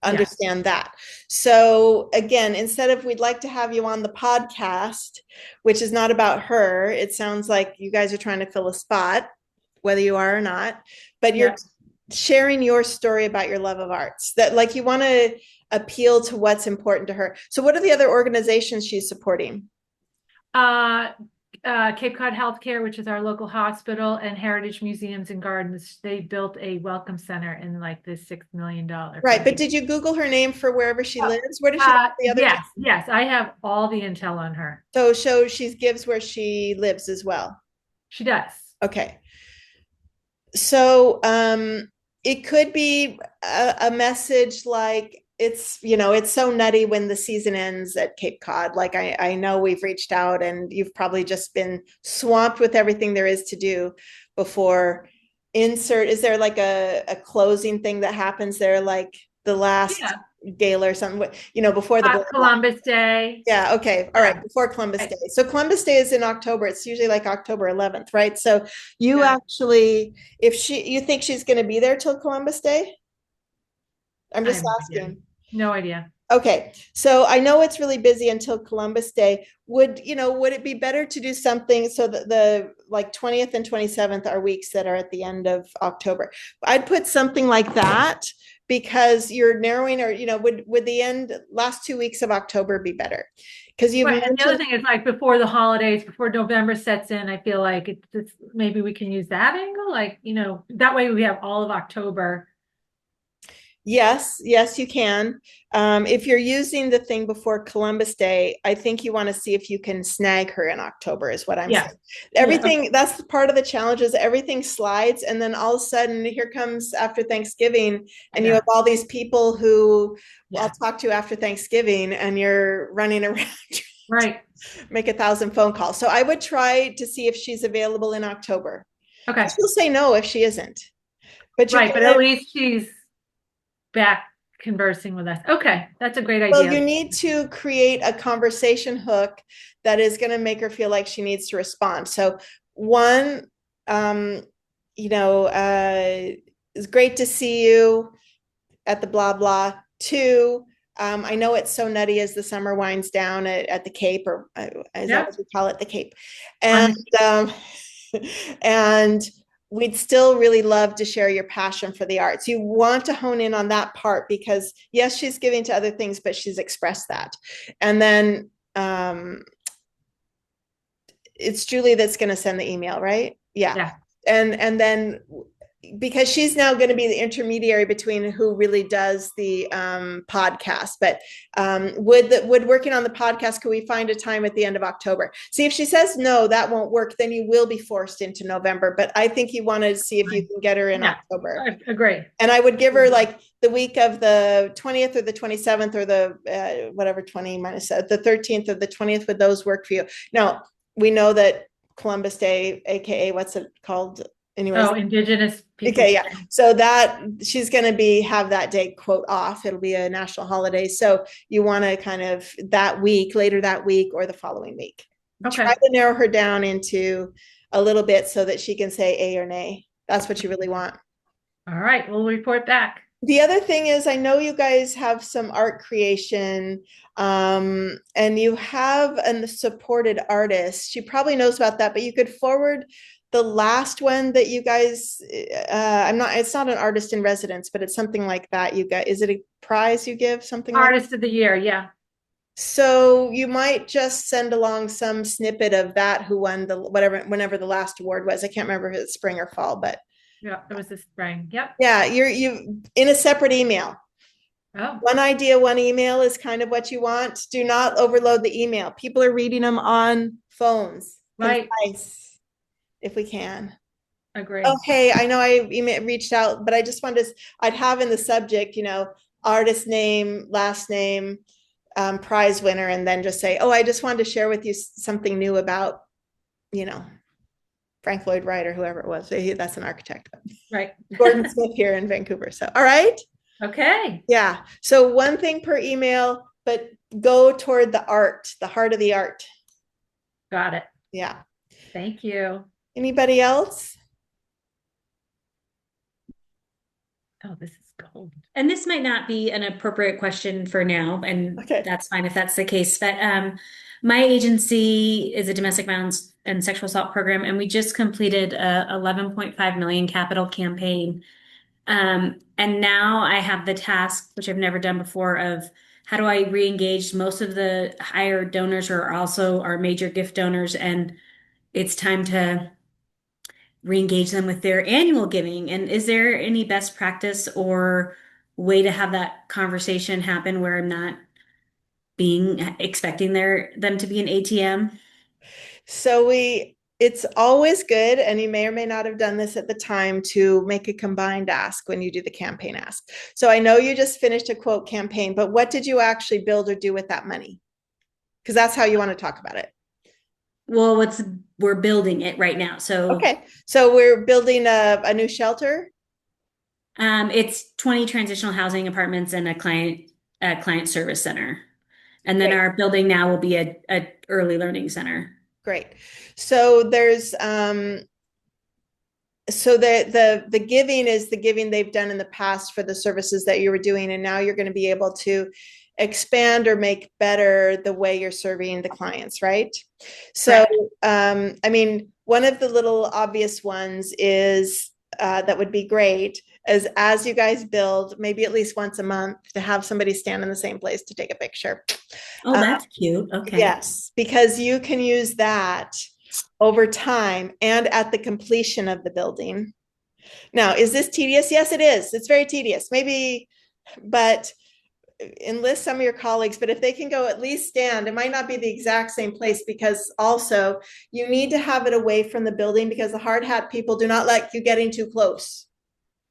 understand that. So again, instead of we'd like to have you on the podcast, which is not about her, it sounds like you guys are trying to fill a spot, whether you are or not, but you're sharing your story about your love of arts, that you want to appeal to what's important to her. So what are the other organizations she's supporting? Cape Cod Healthcare, which is our local hospital, and Heritage Museums and Gardens. They built a welcome center in this $6 million. Right. But did you Google her name for wherever she lives? Where does she live the other Yes. I have all the intel on her. So she gives where she lives as well. She does. Okay. So it could be a message like, it's so nutty when the season ends at Cape Cod. I know we've reached out and you've probably just been swamped with everything there is to do before is there a closing thing that happens there, like the last gala or something, before the Columbus Day. Yeah. Okay. All right. Before Columbus Day. So Columbus Day is in October. It's usually October 11th, right? So you actually, you think she's going to be there till Columbus Day? I'm I just have no idea. asking. No idea. Okay, so I know it's really busy until Columbus Day. Would it be better to do something so that the like 20th and 27th are weeks that are at the end of October? I'd put something like that because you're narrowing, or would the end last 2 weeks of October be better? Because you've Right. And the other mentioned, thing is like before the holidays, before November sets in, I feel like it's maybe we can use that angle. Like, that way we have all of October. yes, yes, you can. If you're using the thing before Columbus Day, I think you want to see if you can snag her in October, is what I'm Yeah. saying. Yeah. Everything, that's part of the challenge, is everything slides. And then all of a sudden, here comes after Thanksgiving, I and you know. have all these people who I'll Yeah. talk to after Thanksgiving, and you're running around, Right. make 1,000 phone calls. So I would try to see if she's available in October. Okay. She'll say no if she isn't. But you Right. But at kind of least she's back conversing with us. Okay. That's a great Well, you idea. need to create a conversation hook that is going to make her feel like she needs to respond. So, one, um, it's great to see you at the blah blah. Two, I know it's so nutty as the summer winds down at the Cape, or is that Yeah. what we call it, the Cape? On And the and we'd still really love to share your passion for the arts. You want to hone in on that part because yes, she's giving to other things, but she's expressed that. And then it's Julie that's going to send the email, right? Yeah. Yeah. And then because she's now going to be the intermediary between who really does the podcast. But would working on the podcast, could we find a time at the end of October? See, if she says no, that won't work, then you will be forced into November. But I think you want to see if you can get her in Yeah. October. I agree. And I would give her like the week of the 20th or the 27th, or the whatever, 20 minus the 13th or the 20th. Would those work for you? Now, we know that Columbus Day, aka what's it called? Anyways, Oh, Indigenous okay, Peoples yeah. Day. So that she's going to have that day quote off. It'll be a national holiday. So you want to kind of that week, later that week, or the following week. Try Okay. to narrow her down into a little bit so that she can say A or nay. That's what you really want. All right. We'll report back. The other thing is, I know you guys have some art creation, and you have a supported artist. She probably knows about that, but you could forward the last one that you guys, it's not an artist in residence, but it's something like that. You got, is it a prize you give, something like that? Artist of the Year. Yeah. So you might just send along some snippet of that, who won the whatever, whenever the last award was. I can't remember if it's spring or fall, but Yeah. It was this spring. Yep. yeah, you in a separate email. Oh, One idea, one email is kind of what you want. Do not overload the email. People are reading them on phones. right. Concise, if we can. Agree. Okay, I know I reached out, but I just wanted to, I'd have in the subject, artist name, last name, prize winner, and then just say, oh, I just wanted to share with you something new about, you know, Frank Lloyd Wright or whoever it was. That's an architect. Right. Gordon Smith here in Vancouver. So, all right. Okay. Yeah. So one thing per email, but go toward the art, the heart of the art. Got it. Yeah. Thank you. Anybody else? Oh, this is gold. And this might not be an appropriate question for now, and Okay. that's fine if that's the case. But my agency is a domestic violence and sexual assault program, and we just completed a 11.5 million capital campaign. And now I have the task, which I've never done before, of how do I re-engage most of the higher donors or also our major gift donors, and it's time to re-engage them with their annual giving. And is there any best practice or way to have that conversation happen where I'm not being expecting them to be an ATM? So it's always good, and you may or may not have done this at the time, to make a combined ask when you do the campaign ask. So I know you just finished a quote campaign, but what did you actually build or do with that money? Because that's how you want to talk about it. Well, we're building it right now. So Okay. So we're building a new shelter. it's 20 transitional housing apartments and a client service center. And then Great. our building now will be a – early learning center. Great. So there's, 20. so the giving is the giving they've done in the past for the services that you were doing, and now you're going to be able to expand or make better the way you're serving the clients, right? So, I mean, one of the little obvious ones is that would be great is as you guys build, maybe at least once a month, to have somebody stand in the same place to take a picture. Oh, that's cute. Okay. Yes, because you can use that over time and at the completion of the building. Now, is this tedious? Yes, it is. It's very tedious. Maybe, but enlist some of your colleagues, but if they can go at least stand, it might not be the exact same place, because also you need to have it away from the building, because the hard hat people do not like you getting too close.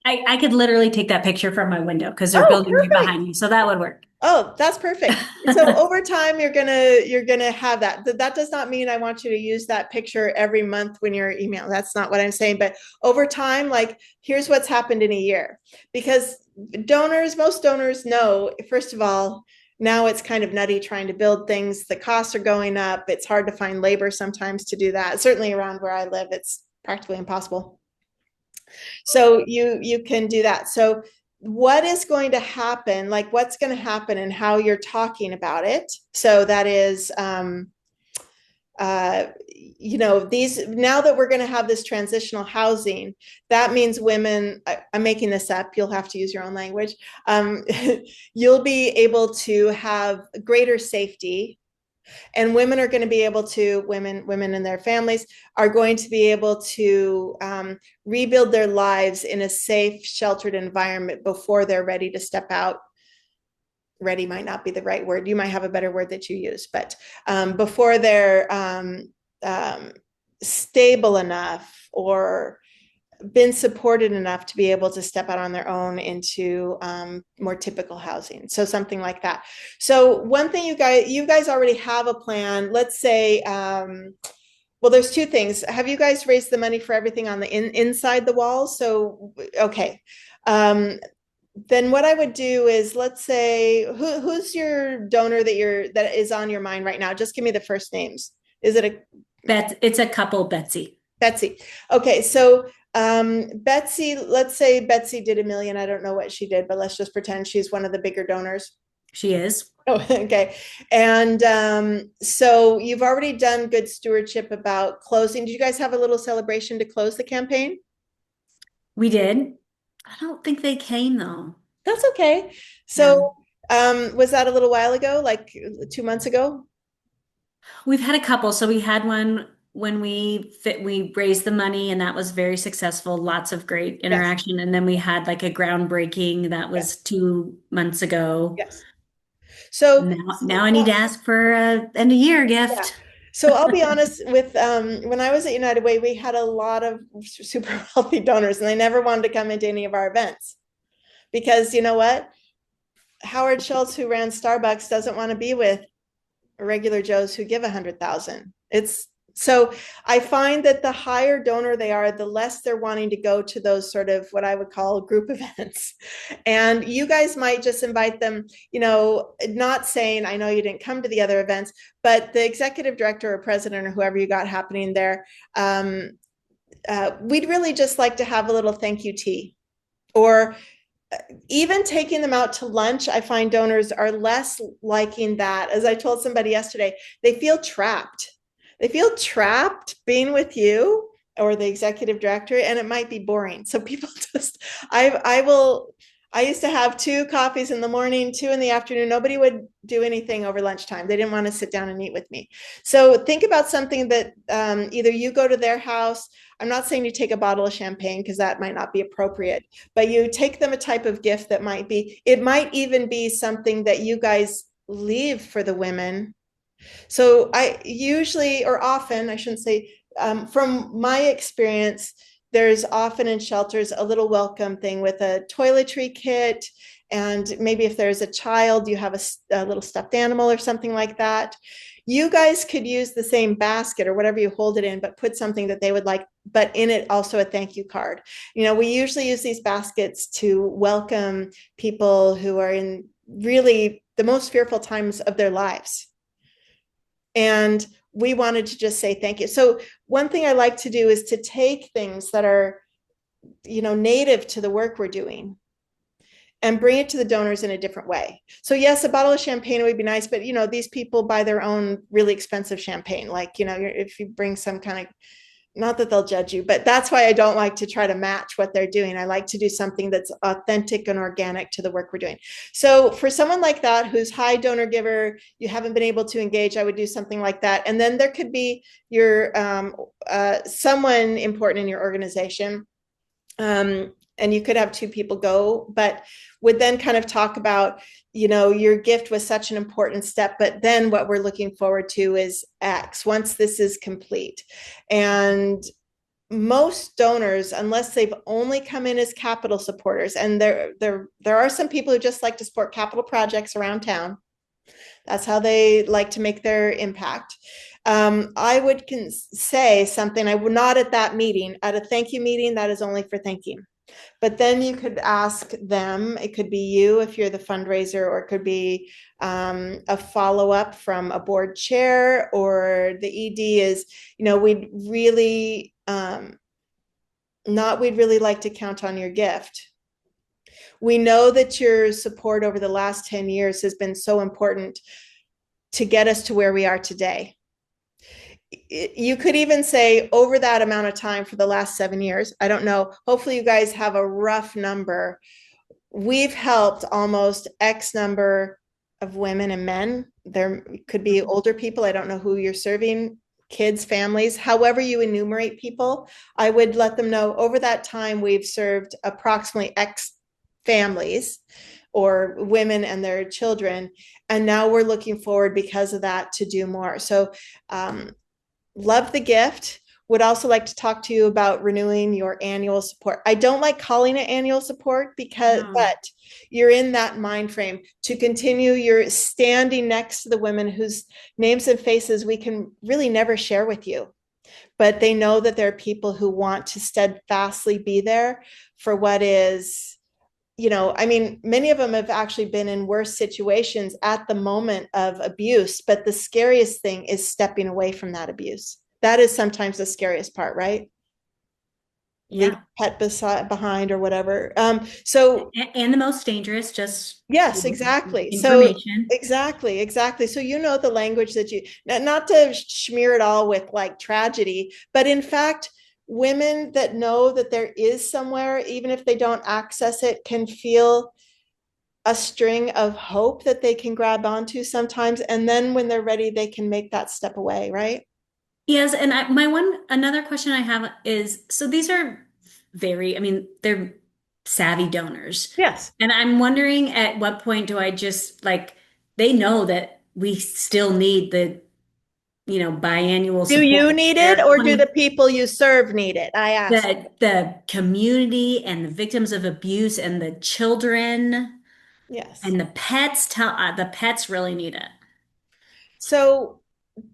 I could literally take that picture from my window because they're Oh, building right perfect. behind me. So that would work. Oh, that's perfect. So over time, you're gonna have that. That does not mean I want you to use that picture every month when you're email. That's not what I'm saying. But over time, like, here's what's happened in a year. Because most donors know, first of all, now it's kind of nutty trying to build things. The costs are going up. It's hard to find labor sometimes to do that. Certainly around where I live, it's practically impossible. So you can do that. So what is going to happen, like what's going to happen and how you're talking about it. So that is, you know, these, now that we're going to have this transitional housing, that means women, I'm making this up, you'll have to use your own language. You'll be able to have greater safety, and women are going to be able to, women and their families are going to be able to rebuild their lives in a safe, sheltered environment before they're ready to step out. Ready might not be the right word. You might have a better word that you use, but before they're stable enough or been supported enough to be able to step out on their own into more typical housing. So something like that. So one thing you guys already have a plan. Let's say, well, there's two things. Have you guys raised the money for everything on the inside the walls? So, okay. Then what I would do is, let's say, who's your donor that is on your mind right now? Just give me the first names. Is it It's a couple, Betsy. Betsy. Okay, so Betsy, let's say Betsy did $1 million. I don't know what she did, but let's just pretend she's one of the bigger donors. She is. Oh, okay. And so you've already done good stewardship about closing. Did you guys have a little celebration to close the campaign? We did. I don't think they came though. That's okay. So was that a little while ago, like 2 months ago? We've had a couple. So we had one when we raised the money, and that was very successful. Lots of great interaction. Yes. And then we had like a groundbreaking that was 2 months ago. Yes. So now I need to ask for an end of year gift. Yeah. So I'll be honest with, when I was at United Way, we had a lot of super wealthy donors, and they never wanted to come into any of our events because, you know what? Howard Schultz, who ran Starbucks, doesn't want to be with regular Joes who give 100,000. So I find that the higher donor they are, the less they're wanting to go to those sort of what I would call group events. And you guys might just invite them, you know, not saying, I know you didn't come to the other events, but the executive director or president or whoever you got happening there, we'd really just like to have a little thank you tea. Or even taking them out to lunch. I find donors are less liking that. As I told somebody yesterday, they feel trapped. They feel trapped being with you or the executive director, and it might be boring. So people just, I used to have 2 coffees in the morning, 2 in the afternoon. Nobody would do anything over lunchtime. They didn't want to sit down and eat with me. So think about something that either you go to their house. I'm not saying you take a bottle of champagne because that might not be appropriate, but you take them a type of gift that might be, it might even be something that you guys leave for the women. So I usually, or often, I shouldn't say, from my experience, there's often in shelters a little welcome thing with a toiletry kit. And maybe if there's a child, you have a little stuffed animal or something like that. You guys could use the same basket or whatever you hold it in, but put something that they would like, but in it also a thank you card. You know, we usually use these baskets to welcome people who are in really the most fearful times of their lives. And we wanted to just say thank you. So one thing I like to do is to take things that are native to the work we're doing, and bring it to the donors in a different way. So yes, a bottle of champagne would be nice, but these people buy their own really expensive champagne. Like, if you bring some kind of, not that they'll judge you, but that's why I don't like to try to match what they're doing. I like to do something that's authentic and organic to the work we're doing. So for someone like that, who's high donor giver, you haven't been able to engage, I would do something like that. And then there could be your someone important in your organization. And you could have two people go, but would then kind of talk about, your gift was such an important step, but then what we're looking forward to is X once this is complete. And most donors, unless they've only come in as capital supporters, and there are some people who just like to support capital projects around town. That's how they like to make their impact. I would say something, I would not at that meeting, at a thank you meeting, that is only for thanking. But then you could ask them, it could be you if you're the fundraiser, or it could be a follow-up from a board chair, or the ED is, we'd really like to count on your gift. We know that your support over the last 10 years has been so important to get us to where we are today. You could even say over that amount of time for the last 7 years, I don't know, hopefully you guys have a rough number. We've helped almost X number of women and men. There could be older people. I don't know who you're serving, kids, families, however you enumerate people. I would let them know over that time we've served approximately X families or women and their children. And now we're looking forward because of that to do more. So love the gift. Would also like to talk to you about renewing your annual support. I don't like calling it annual support but you're in that mind frame to continue. You're standing next to the women whose names and faces we can really never share with you, but they know that there are people who want to steadfastly be there for what is, many of them have actually been in worse situations at the moment of abuse, but the scariest thing is stepping away from that abuse. That is sometimes the scariest part, right? Leave pet behind or whatever. And the most dangerous, just yes, exactly. Information. So exactly. So the language that you, not to smear it all with like tragedy, but in fact, women that know that there is somewhere, even if they don't access it, can feel a string of hope that they can grab onto sometimes. And then when they're ready, they can make that step away, right? Yes, and another question I have is, so these are they're savvy donors. Yes. And I'm wondering at what point do I just they know that we still need the, biannual Do support. you need it, or do the people you serve need it? I ask. The community and the victims of abuse and the children. Yes. And the pets really need it. So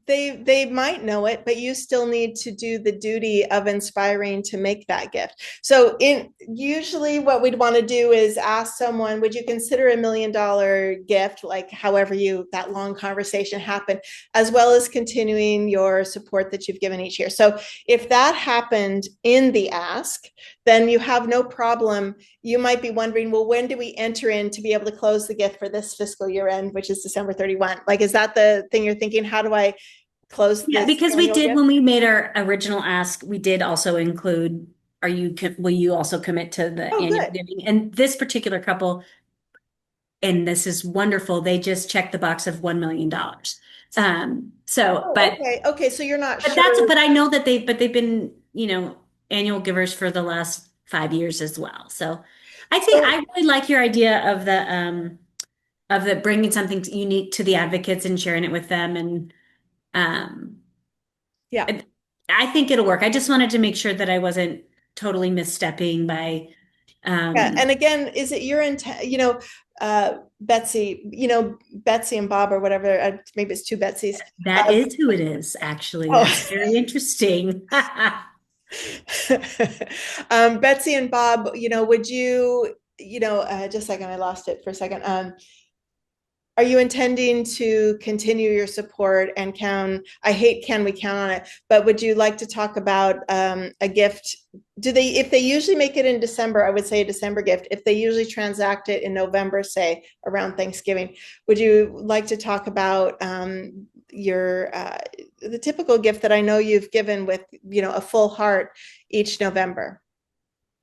they might know it, but you still need to do the duty of inspiring to make that gift. So usually what we'd want to do is ask someone, would you consider $1 million gift, like however that long conversation happened, as well as continuing your support that you've given each year. So if that happened in the ask, then you have no problem. You might be wondering, well, when do we enter in to be able to close the gift for this fiscal year end, which is December 31? Like, is that the thing you're thinking? How do I close this? Yeah, because we did, when we made our original ask, we did also include, will you also commit to the annual giving? And this particular couple, and this is wonderful, they just checked the box of $1 million. Okay, so you're not but sure. But I know that they've been, annual givers for the last 5 years as well. So I think I really like your idea of the bringing something unique to the advocates and sharing it with them. And I think it'll work. I just wanted to make sure that I wasn't totally misstepping by. And again, is it your intent? Betsy, Betsy and Bob or whatever. Maybe it's two Betsys. That is who it is, actually. That's very interesting. Betsy and Bob, would you, just a second, I lost it for a second. Are you intending to continue your support, and can we count on it? But would you like to talk about a gift if they usually make it in December, I would say a December gift. If they usually transact it in November, say around Thanksgiving, would you like to talk about your the typical gift that I know you've given with, a full heart each November?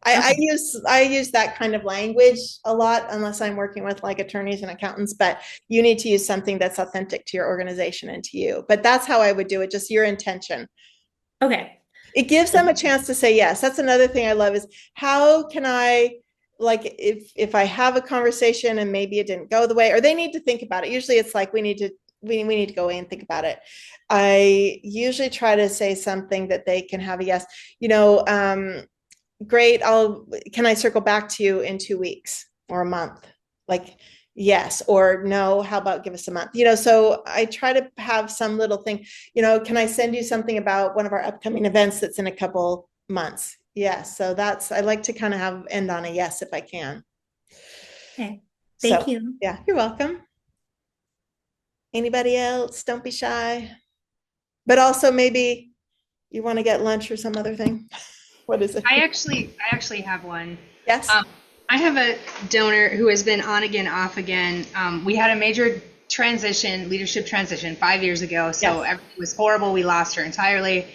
I use that kind of language a lot, unless I'm working with like attorneys and accountants, but you need to use something that's authentic to your organization and to you. But that's how I would do it, just your intention. Okay. It gives them a chance to say yes. That's another thing I love is how can I, like, if I have a conversation and maybe it didn't go the way, or they need to think about it. Usually it's like we need to go away and think about it. I usually try to say something that they can have a yes. Great, can I circle back to you in 2 weeks or a month? Like, yes, or no, how about give us a month? So I try to have some little thing, can I send you something about one of our upcoming events that's in a couple months? Yes. So I like to kind of end on a yes if I can. Okay. Thank you. Yeah, you're welcome. Anybody else? Don't be shy. But also maybe you want to get lunch or some other thing. What is it? I actually have one. Yes. I have a donor who has been on again, off again. We had a major leadership transition 5 years ago. So Yes. Everything was horrible. We lost her entirely.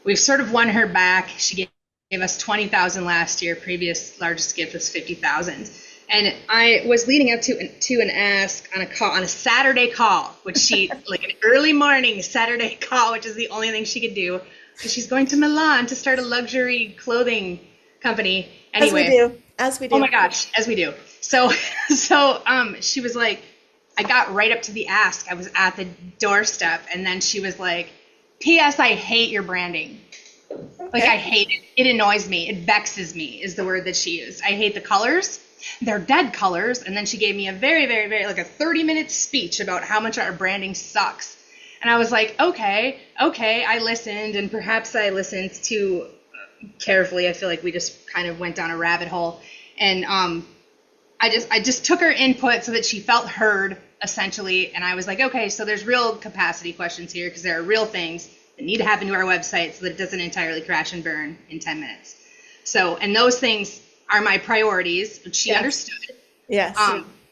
We've sort of won her back. She gave us $20,000 last year. Previous largest gift was $50,000. And I was leading up to an ask on a Saturday call, which she like an early morning Saturday call, which is the only thing she could do. She's going to Milan to start a luxury clothing company. Anyway, as we do. Oh my gosh, as we do. So she was like, I got right up to the ask. I was at the doorstep, and then she was like, P.S. I hate your branding. Okay. Like, I hate it. It annoys me. It vexes me is the word that she used. I hate the colors. They're dead colors. And then she gave me a very, very, very, like a 30-minute speech about how much our branding sucks. And I was like, okay, I listened, and perhaps I listened too carefully. I feel like we just kind of went down a rabbit hole. And I just took her input so that she felt heard, essentially. And I was like, okay, so there's real capacity questions here, because there are real things that need to happen to our website so that it doesn't entirely crash and burn in 10 minutes. So, and those things are my priorities, which she understood. Yes.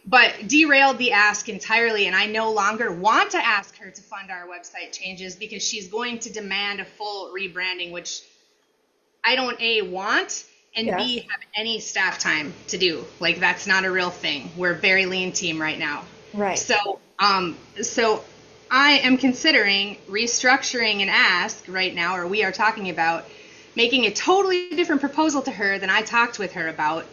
But derailed the ask entirely, and I no longer want to ask her to fund our website changes because she's going to demand a full rebranding, which I don't A, want, and B, have any staff time to do. Like, that's not a real thing. We're a very lean team right now. Right. So I am considering restructuring an ask right now, or we are talking about making a totally different proposal to her than I talked with her about.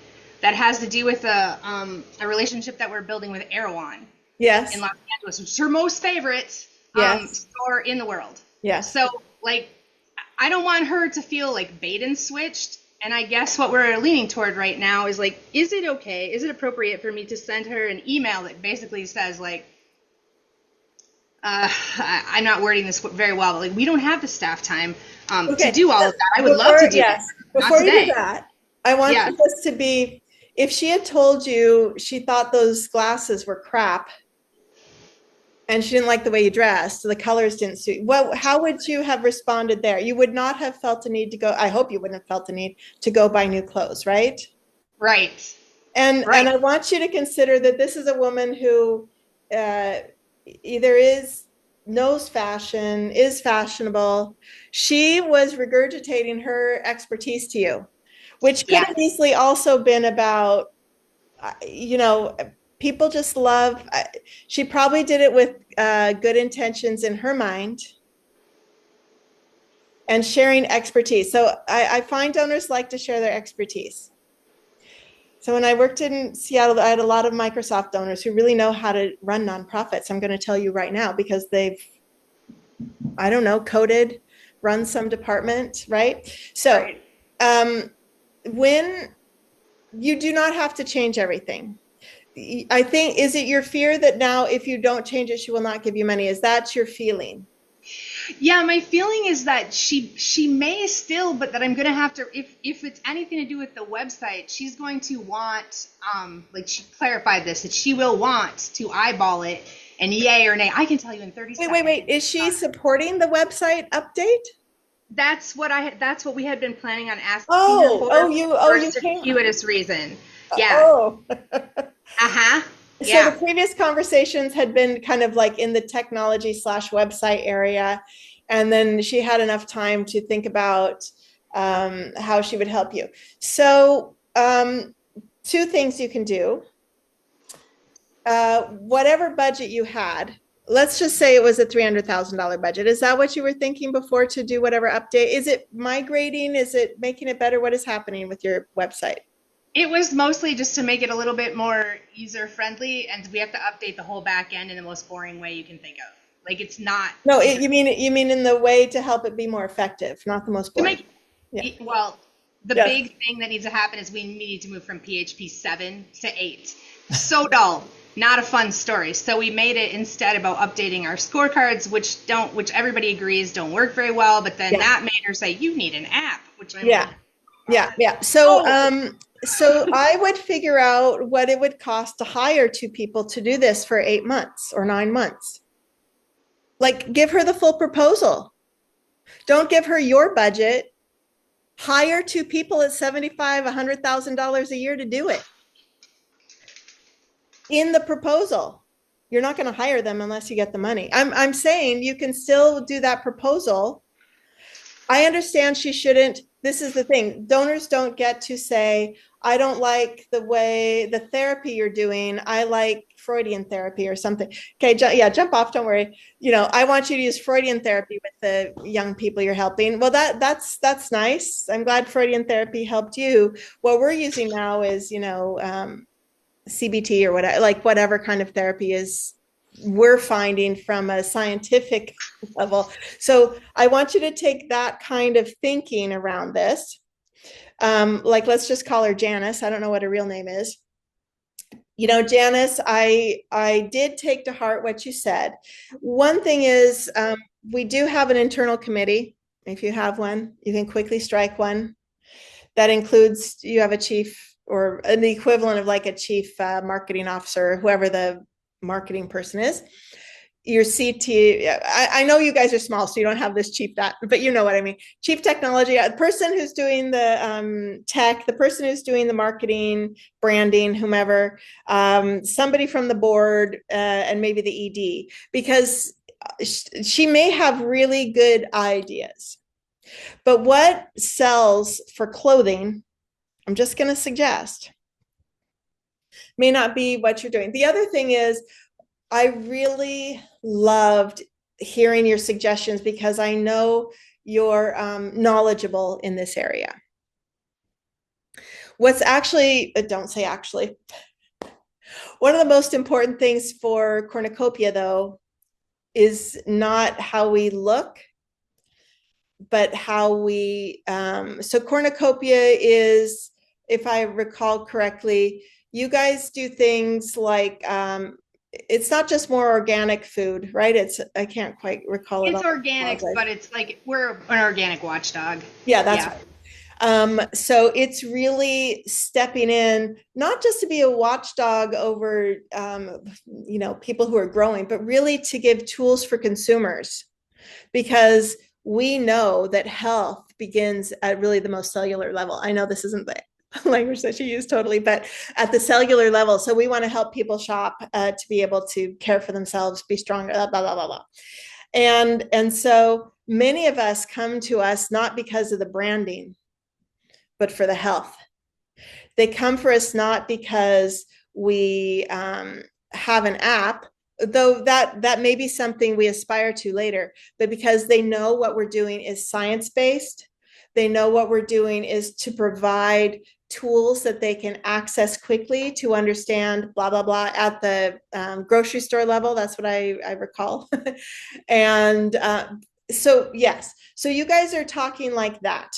That has to do with a relationship that we're building with Erewhon. Yes. In Los Angeles, which is her most favorite store in the world. Yes. So, like, I don't want her to feel like bait and switched. And I guess what we're leaning toward right now is like, is it appropriate for me to send her an email that basically says like, I'm not wording this very well, but like, we don't have the staff time to do all of that. I would love to do that. Before you do that, I want this to be, if she had told you she thought those glasses were crap and she didn't like the way you dressed, the colors didn't suit, how would you have responded there? You would not have felt a need to go, I hope you wouldn't have felt the need to go buy new clothes, right? Right. And I want you to consider that this is a woman who either knows fashion, is fashionable. She was regurgitating her expertise to you, which could have easily also been about, people just love, she probably did it with good intentions in her mind and sharing expertise. So I find donors like to share their expertise. So when I worked in Seattle, I had a lot of Microsoft donors who really know how to run nonprofits. I'm going to tell you right now, because they've, coded, run some department, right? So when you do not have to change everything, I think, is it your fear that now if you don't change it, she will not give you money? Is that your feeling? Yeah, my feeling is that she may still, but that I'm going to have to, if it's anything to do with the website, she's going to want, she clarified this, that she will want to eyeball it and yay or nay. I can tell you in 30 seconds. Wait. Is she supporting the website update? That's what we had been planning on asking her Oh, for oh, a you came. circuitous reason. Yeah. Oh. Uh-huh. So the Yeah. previous conversations had been kind of like in the technology/website area. And then she had enough time to think about how she would help you. So two things you can do. Whatever budget you had, let's just say it was a $300,000 budget. Is that what you were thinking before to do whatever update? Is it migrating? Is it making it better? What is happening with your website? It was mostly just to make it a little bit more user friendly, and we have to update the whole back end in the most boring way you can think of. Like it's not No, super, you mean in the way to help it be more effective, not the most to boring. make Yeah. well, the Yes. big thing that needs to happen is we need to move from PHP 7 to 8. So dull, not a fun story. So we made it instead about updating our scorecards, which everybody agrees don't work very well. But then Yeah. that made her say, "You need an app," which I'm Yeah. like, Yeah. So I would figure out what it would cost to hire two people to do this for 8 months or 9 months. Like, give her the full proposal. Don't give her your budget. Hire two people at $75,000, $100,000 a year to do it. In the proposal, you're not going to hire them unless you get the money. I'm saying you can still do that proposal. I understand she shouldn't. This is the thing. Donors don't get to say, I don't like the way the therapy you're doing. I like Freudian therapy or something. Okay, yeah, jump off. Don't worry. I want you to use Freudian therapy with the young people you're helping. Well, that's nice. I'm glad Freudian therapy helped you. What we're using now is, CBT or whatever kind of therapy is we're finding from a scientific level. So I want you to take that kind of thinking around this. Let's just call her Janice. I don't know what her real name is. Janice, I did take to heart what you said. One thing is, we do have an internal committee. If you have one, you can quickly strike one. That includes, you have a chief or the equivalent of like a chief marketing officer, whoever the marketing person is. Your CT, I know you guys are small, so you don't have this chief that, but you know what I mean. Chief technology, the person who's doing the tech, the person who's doing the marketing, branding, whomever, somebody from the board, and maybe the ED, because she may have really good ideas. But what sells for clothing, I'm just going to suggest, may not be what you're doing. The other thing is, I really loved hearing your suggestions because I know you're knowledgeable in this area. What's actually, don't say actually, one of the most important things for cornucopia, though, is not how we look, but how we, so cornucopia is, if I recall correctly, you guys do things like, it's not just more organic food, right? I can't quite recall it. It's organic, but it's like we're an organic watchdog. Yeah, that's right. So it's really stepping in, not just to be a watchdog over, people who are growing, but really to give tools for consumers, because we know that health begins at really the most cellular level. I know this isn't the language that you use totally, but at the cellular level. So we want to help people shop to be able to care for themselves, be stronger, blah, blah, blah, blah. And so many of us come to us not because of the branding, but for the health. They come for us not because we have an app, though that may be something we aspire to later, but because they know what we're doing is science-based. They know what we're doing is to provide tools that they can access quickly to understand blah, blah, blah at the grocery store level. That's what I recall. And so, yes. So you guys are talking like that.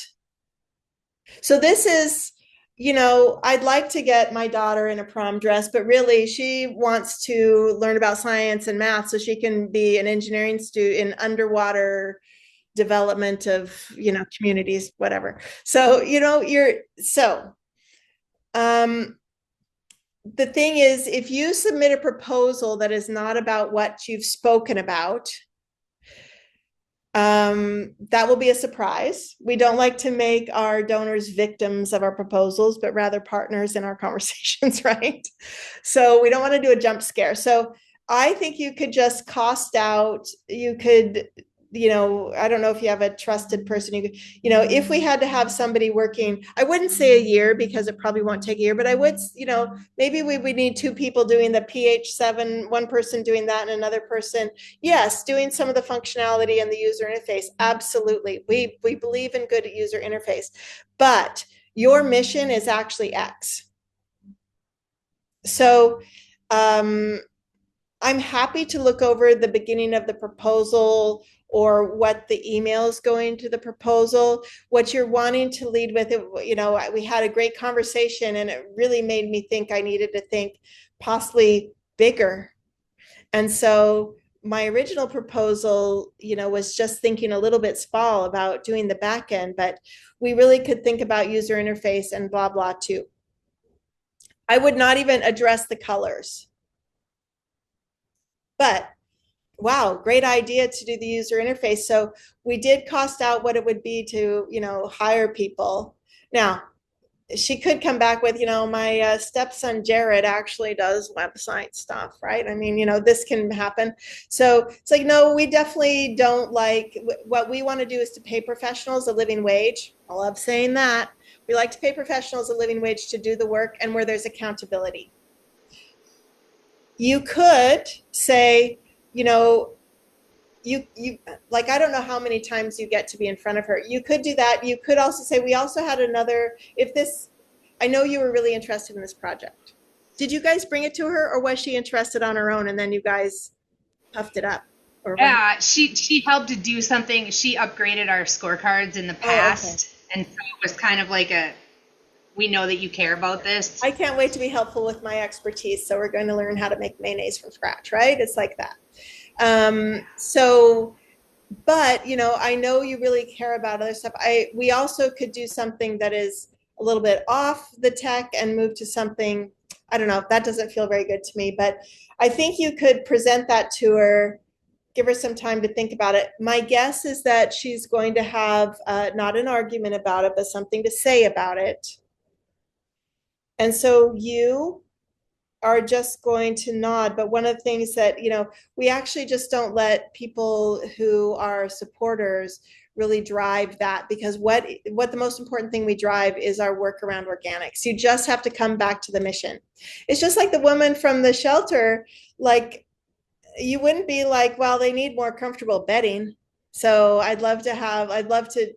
So this is, I'd like to get my daughter in a prom dress, but really she wants to learn about science and math so she can be an engineering student in underwater development of, communities, whatever. So, the thing is, if you submit a proposal that is not about what you've spoken about, That will be a surprise. We don't like to make our donors victims of our proposals, but rather partners in our conversations, right? So we don't want to do a jump scare. So I think you could just cost out, you could, I don't know if you have a trusted person, you could, if we had to have somebody working, I wouldn't say a year because it probably won't take a year, but I would, maybe we would need 2 people doing the PH7, one person doing that and another person, yes, doing some of the functionality and the user interface. Absolutely. We believe in good user interface, but your mission is actually X. So, I'm happy to look over the beginning of the proposal or what the email is going to the proposal, what you're wanting to lead with. We had a great conversation and it really made me think I needed to think possibly bigger. And so my original proposal, was just thinking a little bit small about doing the back end, but we really could think about user interface and blah, blah too. I would not even address the colors. But wow, great idea to do the user interface. So we did cost out what it would be to, hire people. Now, she could come back with, my stepson Jared actually does website stuff, right? I mean, this can happen. So it's like, no, we definitely don't like, what we want to do is to pay professionals a living wage. I love saying that. We like to pay professionals a living wage to do the work and where there's accountability. You could say, you like, I don't know how many times you get to be in front of her. You could do that. You could also say, we also had another, I know you were really interested in this project. Did you guys bring it to her or was she interested on her own and then you guys puffed it up? Yeah, she helped to do something. She upgraded our scorecards in the past. Oh, okay. And so it was kind of like we know that you care about this. I can't wait to be helpful with my expertise. So we're going to learn how to make mayonnaise from scratch, right? It's like that. But I know you really care about other stuff. We also could do something that is a little bit off the tech and move to something, I don't know, that doesn't feel very good to me, but I think you could present that to her, give her some time to think about it. My guess is that she's going to have not an argument about it, but something to say about it. And so you are just going to nod. But one of the things that, we actually just don't let people who are supporters really drive that, because what the most important thing we drive is our work around organics. You just have to come back to the mission. It's just like the woman from the shelter, like you wouldn't be like, well, they need more comfortable bedding. So I'd love to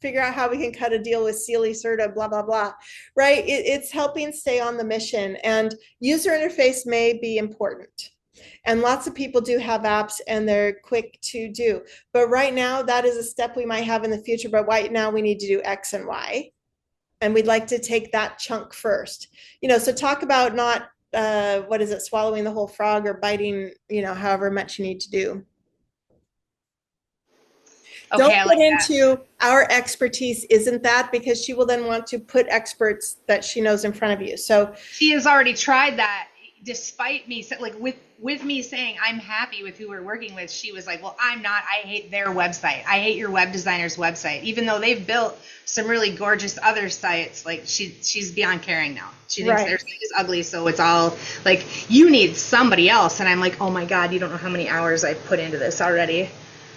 figure out how we can cut a deal with Sealy Serta, blah, blah, blah, right? It's helping stay on the mission, and user interface may be important. And lots of people do have apps and they're quick to do. But right now, that is a step we might have in the future. But right now we need to do X and Y. And we'd like to take that chunk first. So talk about not, swallowing the whole frog or biting, however much you need to do. Okay, don't get into our expertise isn't that, because she will then want to put experts that she knows in front of you. So she has already tried that, despite me, like with me saying I'm happy with who we're working with. She was like, well, I'm not. I hate their website. I hate your web designer's website, even though they've built some really gorgeous other sites. Like she's beyond caring now. She thinks their site is ugly, so it's all like, you need somebody else. And I'm like, oh my God, you don't know how many hours I've put into this already.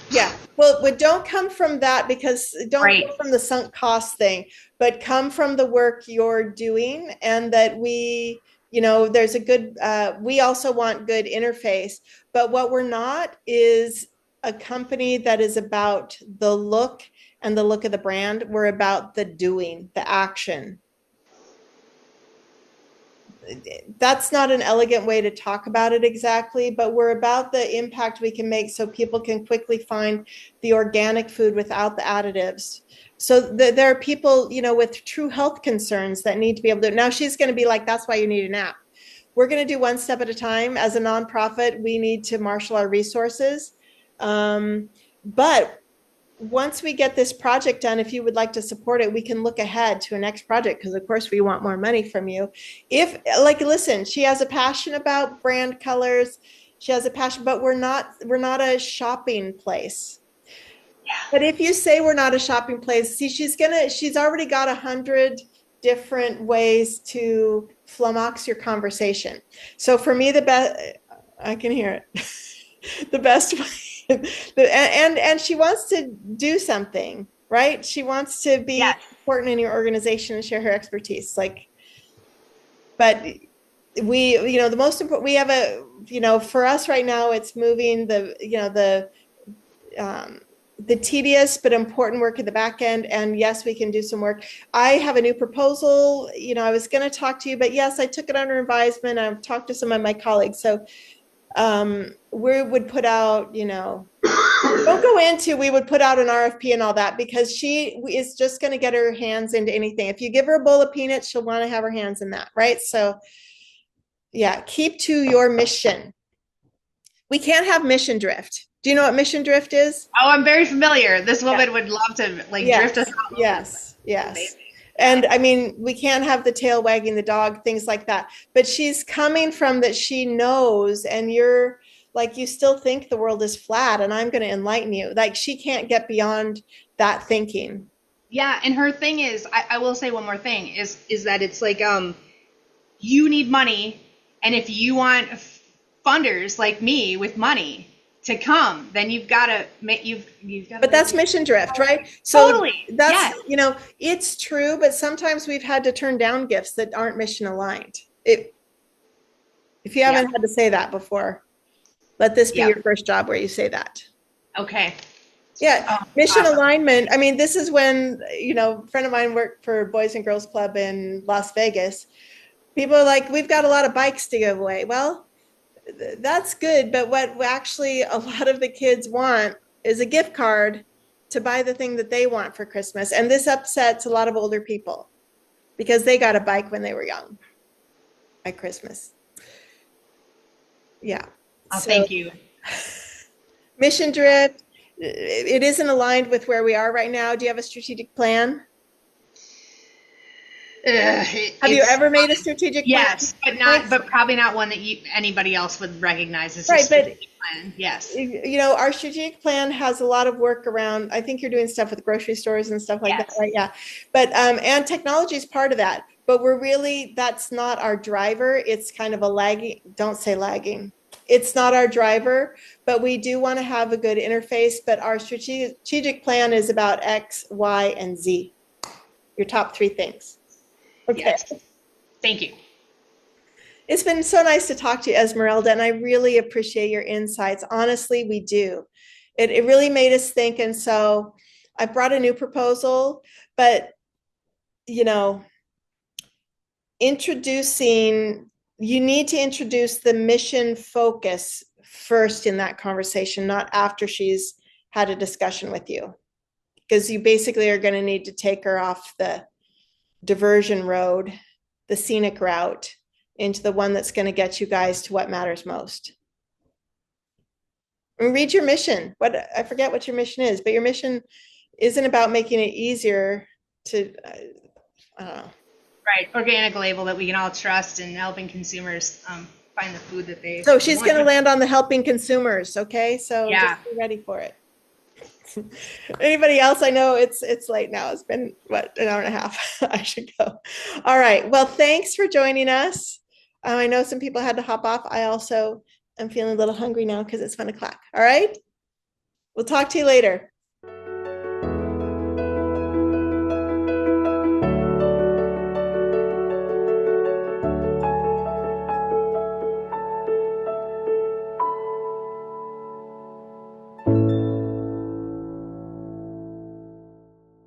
Yeah. Well, don't come from that, because don't come from the sunk cost thing, but come from the work you're doing, and that there's a good, we also want good interface, but what we're not is a company that is about the look and the look of the brand. We're about the doing, the action. That's not an elegant way to talk about it exactly, but we're about the impact we can make so people can quickly find the organic food without the additives. So there are people, with true health concerns that need to be able to. Now she's going to be like, that's why you need an app. We're going to do one step at a time. As a nonprofit, we need to marshal our resources. But once we get this project done, if you would like to support it, we can look ahead to a next project, because of course we want more money from you. Listen, she has a passion about brand colors. She has a passion, but we're not a shopping place. But if you say we're not a shopping place, see, she's already got 100 different ways to flummox your conversation. So for me, the best, I can hear it. The best way, and she wants to do something, right? She wants to be important in your organization and share her expertise. Like, but we, the most important, we have for us right now, it's moving the tedious but important work at the back end. And yes, we can do some work. I have a new proposal. I was going to talk to you, but yes, I took it under advisement. I've talked to some of my colleagues. So we would put out, we would put out an RFP and all that, because she is just going to get her hands into anything. If you give her a bowl of peanuts, she'll want to have her hands in that, right? So yeah, keep to your mission. We can't have mission drift. Do you know what mission drift is? Oh, I'm very familiar. This woman would love to drift us out. Yes. And I mean, we can't have the tail wagging the dog, things like that. But she's coming from that she knows, and you're like, you still think the world is flat, and I'm going to enlighten you. Like, she can't get beyond that thinking. Yeah, and her thing is, I will say one more thing, is that it's like, you need money, and if you want funders like me with money to come, then you've got to but that's mission drift, right? So totally. That's it's true, but sometimes we've had to turn down gifts that aren't mission aligned. If you haven't had to say that before, let this be your first job where you say that. Okay. Yeah, mission alignment. I mean, this is when, a friend of mine worked for Boys and Girls Club in Las Vegas. People are like, we've got a lot of bikes to give away. Well, that's good, but what actually a lot of the kids want is a gift card to buy the thing that they want for Christmas. And this upsets a lot of older people because they got a bike when they were young at Christmas. Yeah. Thank you. Mission drift. It isn't aligned with where we are right now. Do you have a strategic plan? Have you ever made a strategic plan? Yes, but probably not one that anybody else would recognize as a strategic plan. Yes. Our strategic plan has a lot of work around, I think you're doing stuff with grocery stores and stuff like that, right? Yeah. But, and technology is part of that, but that's not our driver. It's kind of a lagging, don't say lagging. It's not our driver, but we do want to have a good interface, but our strategic plan is about X, Y, and Z. Your top 3 things. Okay. Yes. Thank you. It's been so nice to talk to you, Esmeralda, and I really appreciate your insights. Honestly, we do. It really made us think. And so I brought a new proposal, but, you need to introduce the mission focus first in that conversation, not after she's had a discussion with you, because you basically are going to need to take her off the diversion road, the scenic route, into the one that's going to get you guys to what matters most. And read your mission. I forget what your mission is, but your mission isn't about making it easier to, I don't know. Right, organic label that we can all trust and helping consumers find the food that they. So she's going to land on the helping consumers. Okay, so just be ready for it. Anybody else? I know it's late now. It's been an hour and a half. I should go. All right. Well, thanks for joining us. I know some people had to hop off. I also am feeling a little hungry now because it's 1:00. All right. We'll talk to you later.